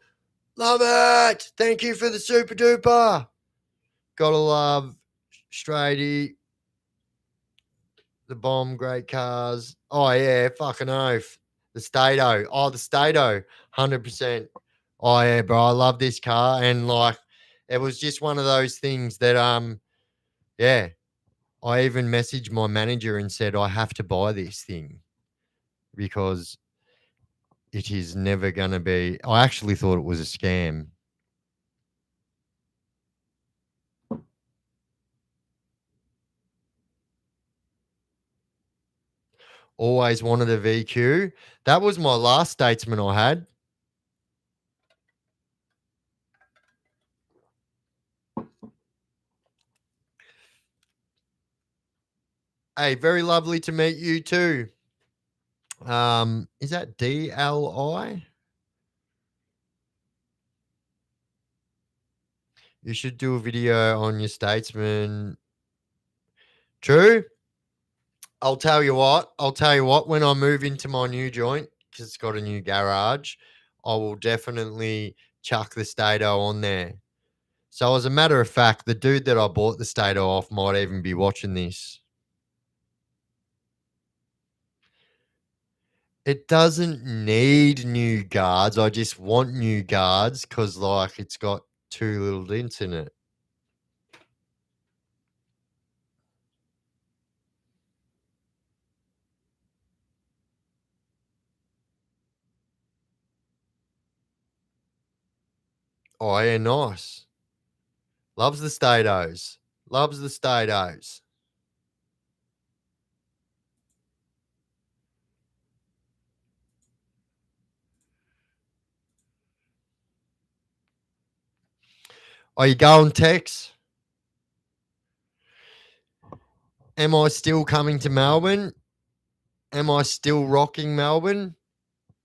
[SPEAKER 1] Love it. Thank you for the super duper. Gotta love Straighty, the bomb, great cars. Oh, yeah, fucking oath. The Stato. Oh, the Stato. 100%. Oh, yeah, bro. I love this car. And like, it was just one of those things that, yeah, I even messaged my manager and said, I have to buy this thing because it is never going to be. I actually thought it was a scam. Always wanted a VQ. That was my last Statesman I had. Hey, very lovely to meet you too. Is that DLI? You should do a video on your Statesman. True. I'll tell you what. I'll tell you what. When I move into my new joint, because it's got a new garage, I will definitely chuck the Stato on there. So, as a matter of fact, the dude that I bought the Stato off might even be watching this. It doesn't need new guards. I just want new guards because, like, it's got two little dents in it. Oh, yeah, nice. Loves the Statos. Loves the Statos. Are you going, Tex? Am I still coming to Melbourne? Am I still rocking Melbourne?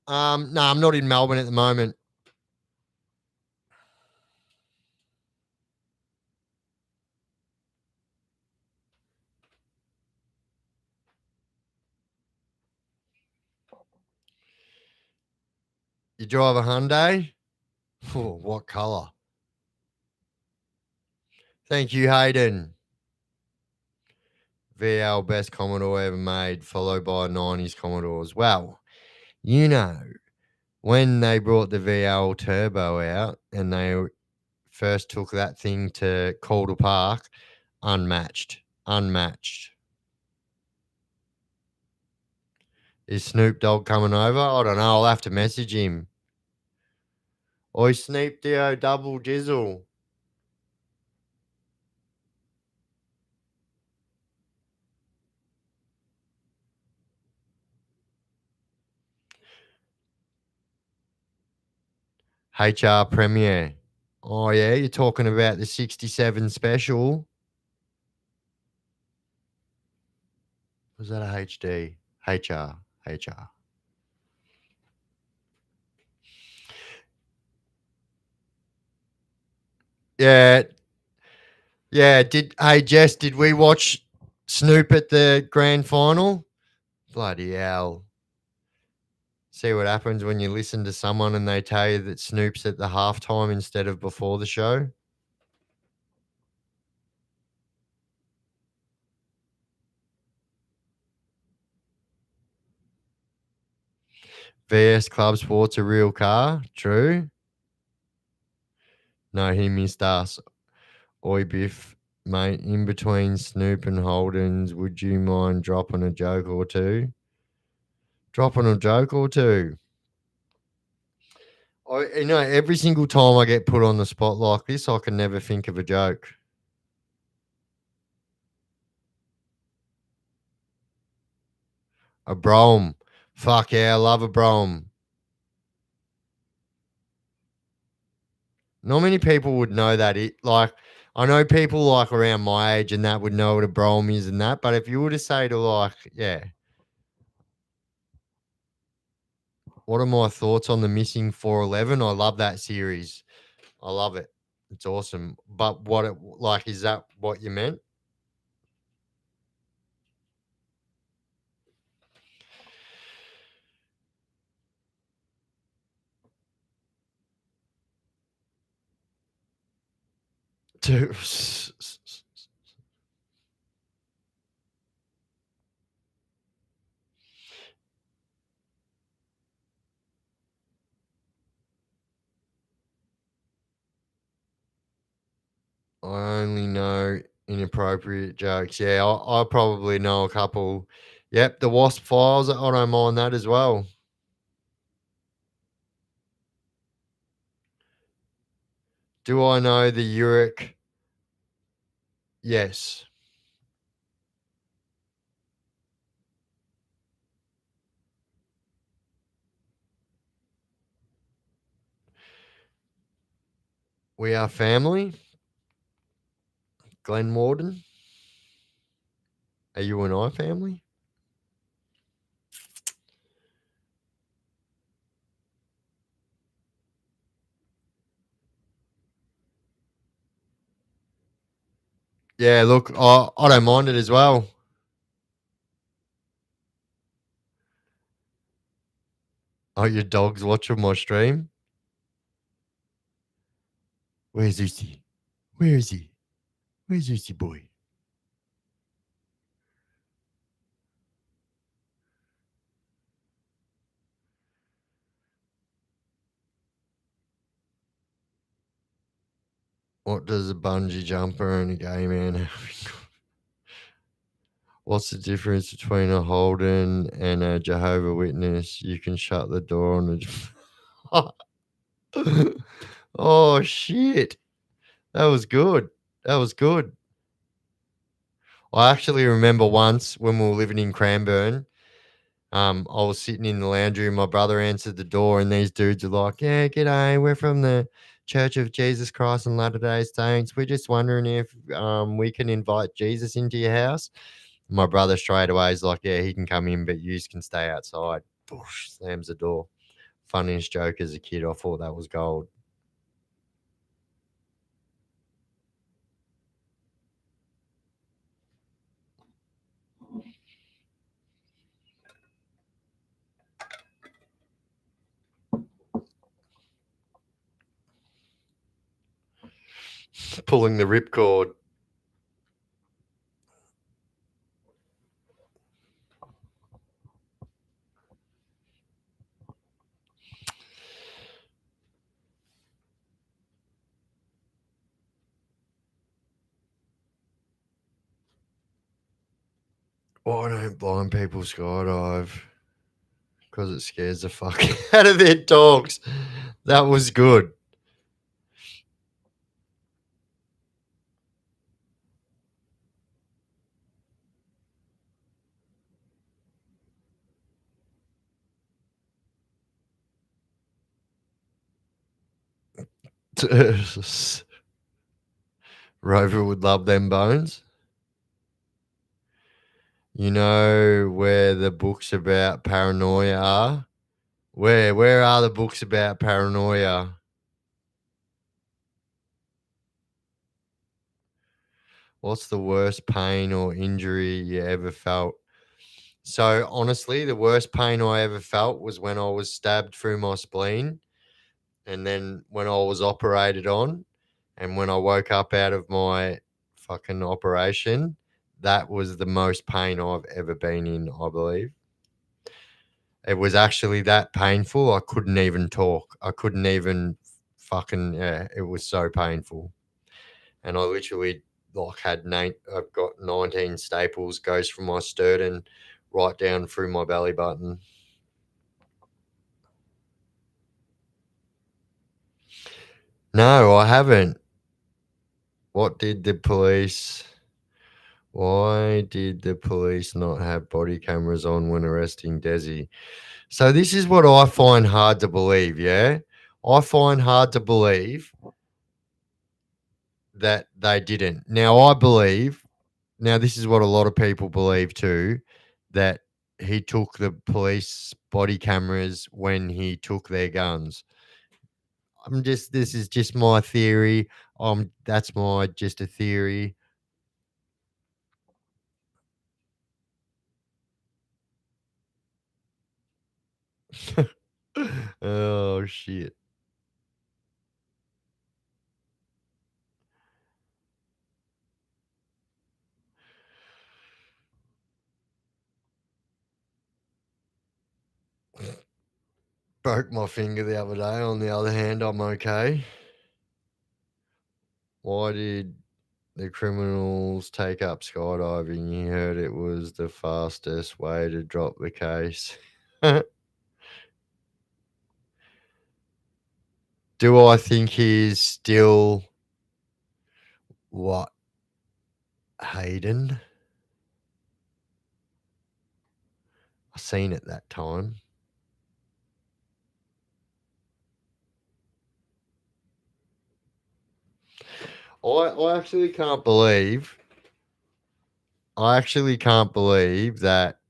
[SPEAKER 1] No, I'm not in Melbourne at the moment. You drive a Hyundai? Oh, what colour? Thank you, Hayden. VL best Commodore ever made, followed by 90s Commodores. Well, you know, when they brought the VL Turbo out and they first took that thing to Calder Park, unmatched. Is Snoop Dogg coming over? I don't know. I'll have to message him. Oi, Snoop Dio, double jizzle. HR Premiere. Oh, yeah, you're talking about the 67 special. Was that a HD? HR. Yeah. Yeah. Hey, Jess, did we watch Snoop at the grand final? Bloody hell. See what happens when you listen to someone and they tell you that Snoop's at the halftime instead of before the show? VS Club Sport's a real car. True. No, he missed us. Oi, Biff, mate, in between Snoop and Holden's, would you mind dropping a joke or two? Dropping a joke or two. Every single time I get put on the spot like this, I can never think of a joke. A Brom. Fuck yeah, I love a Brom. Not many people would know that. I know people like around my age and that would know what a Brom is and that, but if you were to say to what are my thoughts on the Missing 411? I love that series. I love it. It's awesome. But is that what you meant? To I only know inappropriate jokes. Yeah, I probably know a couple. Yep, the Wasp Files. I don't mind that as well. Do I know the Uric? Yes. We are family. Glen Warden. Are you and I family? Yeah, look, I don't mind it as well. Oh, your dog's watching my stream? Where's Uzi? Where is he? Where's Uzi boy? What does a bungee jumper and a gay man have? What's the difference between a Holden and a Jehovah Witness? You can shut the door on the. Oh shit! That was good. That was good. I actually remember once when we were living in Cranburn. I was sitting in the lounge room. My brother answered the door, and these dudes are like, "Yeah, g'day. We're from the Church of Jesus Christ and Latter-day Saints. We're just wondering if we can invite Jesus into your house. My brother straight away is like, yeah, he can come in, but you can stay outside. Boosh, slams the door. Funniest joke as a kid. I thought that was gold. Pulling the ripcord. Why don't blind people skydive? Because it scares the fuck out of their dogs. That was good. Rover would love them bones. You know where the books about paranoia are? Where are the books about paranoia? What's the worst pain or injury you ever felt? So honestly, the worst pain I ever felt was when I was stabbed through my spleen, and then when I was operated on, and when I woke up out of my fucking operation, that was the most pain I've ever been in, I believe. It was actually that painful. I couldn't even talk. I couldn't even fucking, yeah, it was so painful. And I literally I've got 19 staples, goes from my sternum right down through my belly button. No, I haven't. What did the police? Why did the police not have body cameras on when arresting Desi? So this is what I find hard to believe, yeah? I find hard to believe that they didn't. Now this is what a lot of people believe too, that he took the police body cameras when he took their guns. This is just my theory. That's my just a theory. Oh shit. Broke my finger the other day. On the other hand, I'm okay. Why did the criminals take up skydiving? You heard it was the fastest way to drop the case. Do I think he's still what? Hayden? I seen it that time. I actually can't believe that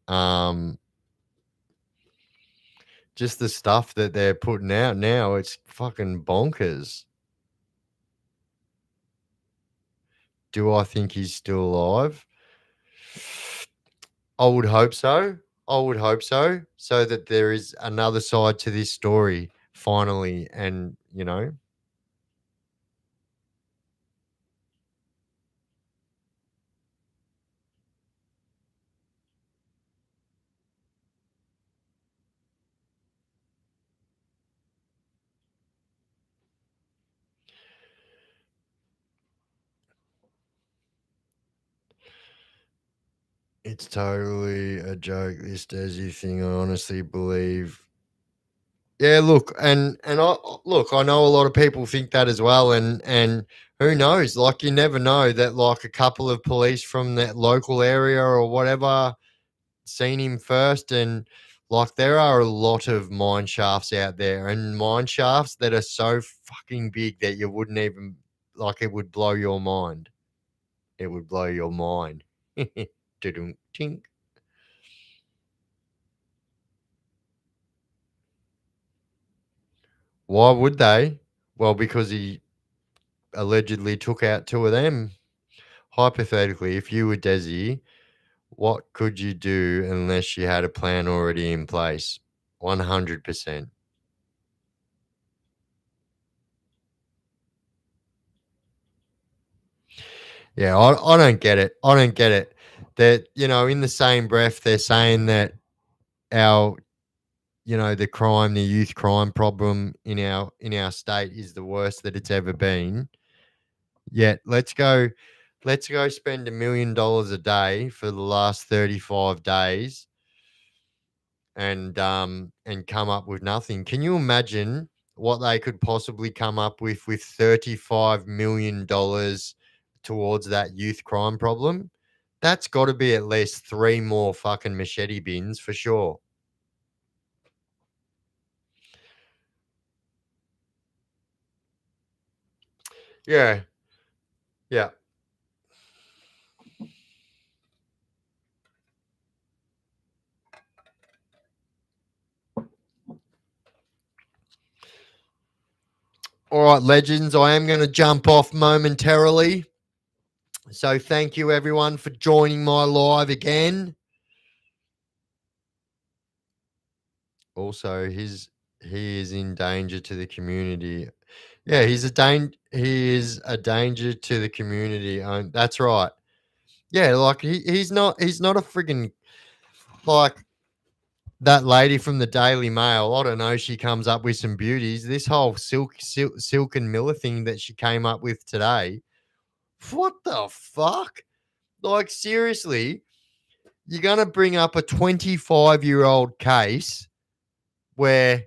[SPEAKER 1] just the stuff that they're putting out now, it's fucking bonkers. Do I think he's still alive? I would hope so. So that there is another side to this story finally, and it's totally a joke. This Desi thing, I honestly believe. Yeah, look, and I know a lot of people think that as well, and who knows? Like, you never know that, like, a couple of police from that local area or whatever seen him first, and like there are a lot of mine shafts out there, and mine shafts that are so fucking big that you wouldn't even like. It would blow your mind. It would blow your mind. Tink. Why would they? Well, because he allegedly took out two of them. Hypothetically, if you were Desi, what could you do unless you had a plan already in place? 100%. Yeah, I don't get it. I don't get it. That, in the same breath, they're saying that our, the youth crime problem in our state is the worst that it's ever been. Yet let's go spend $1 million a day for the last 35 days and come up with nothing. Can you imagine what they could possibly come up with $35 million towards that youth crime problem? That's got to be at least 3 more fucking machete bins for sure. Yeah. Yeah. All right, legends, I am going to jump off momentarily. So thank you everyone for joining my live again. Also, he is in danger to the community. Yeah, he is a danger to the community. That's right. Yeah, like he's not a friggin' like that lady from the Daily Mail. I don't know. She comes up with some beauties. This whole Silk and Miller thing that she came up with today. What the fuck? Like seriously, you're gonna bring up a 25-year-old case where,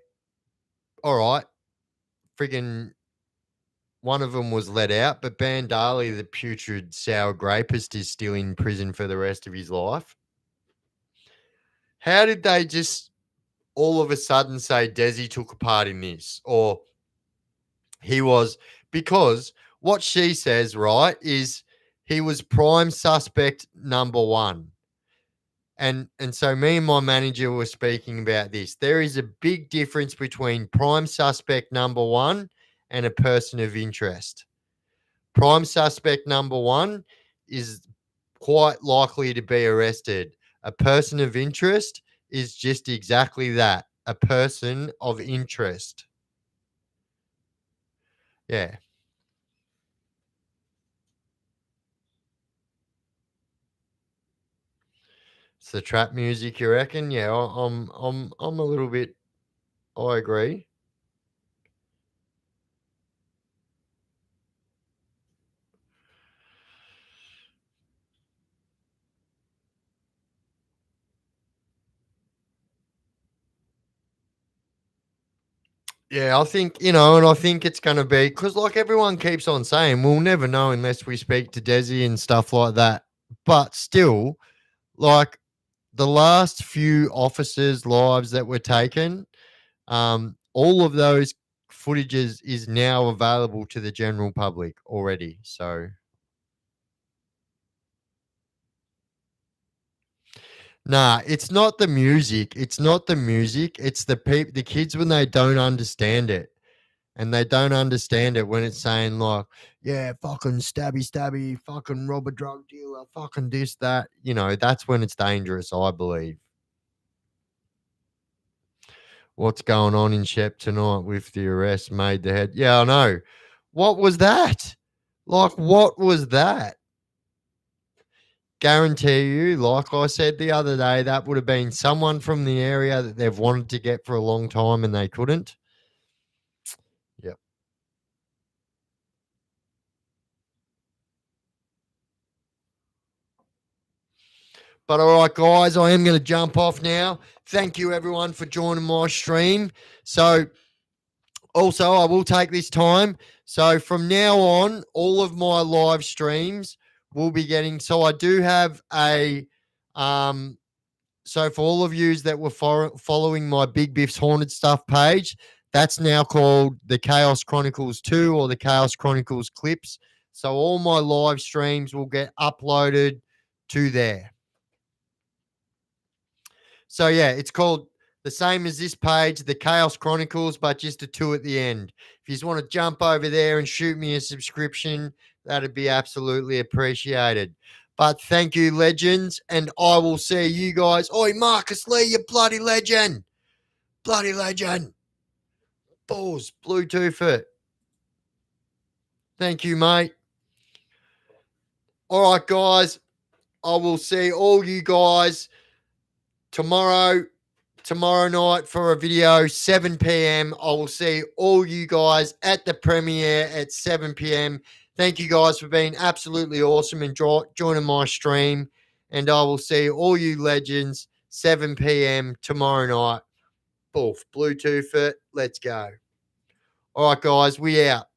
[SPEAKER 1] all right, friggin' one of them was let out, but Bandali, the putrid sour grapist, is still in prison for the rest of his life. How did they just all of a sudden say Desi took a part in this? Or he was, because what she says, right, is he was prime suspect number one. And so me and my manager were speaking about this. There is a big difference between prime suspect number one and a person of interest. Prime suspect number one is quite likely to be arrested. A person of interest is just exactly that, a person of interest. Yeah. It's the trap music, you reckon? Yeah, I'm a little bit. I agree. Yeah, I think, and I think it's going to be because, like everyone keeps on saying, we'll never know unless we speak to Desi and stuff like that. But still, like the last few officers' lives that were taken, all of those footages is now available to the general public already. So, nah, it's not the music. It's not the music. It's the kids when they don't understand it. And they don't understand it when it's saying like, yeah, fucking stabby, fucking rob a drug dealer, fucking this, that. That's when it's dangerous, I believe. What's going on in Shep tonight with the arrest made the head? Yeah, I know. What was that? Like, what was that? Guarantee you, like I said the other day, that would have been someone from the area that they've wanted to get for a long time and they couldn't. Yep. But all right, guys, I am going to jump off now. Thank you, everyone, for joining my stream. So, also, I will take this time. So, from now on, all of my live streams will be getting. So, I do have a. So, for all of yous that were following my Big Biff's Haunted Stuff page, That's now called the Chaos Chronicles 2 or the Chaos Chronicles Clips. So all my live streams will get uploaded to there. So yeah, it's called the same as this page, the Chaos Chronicles, but just a 2 at the end. If you just want to jump over there and shoot me a subscription, that'd be absolutely appreciated. But thank you, legends, and I will see you guys. Oi, Marcus Lee, you bloody legend. Bloody legend. Balls, Bluetooth it. Thank you, mate. All right, guys. I will see all you guys tomorrow night for a video, 7 p.m. I will see all you guys at the premiere at 7 p.m. Thank you guys for being absolutely awesome and joining my stream. And I will see all you legends 7 p.m. tomorrow night. Boof, Bluetooth it. Let's go. All right, guys, we out.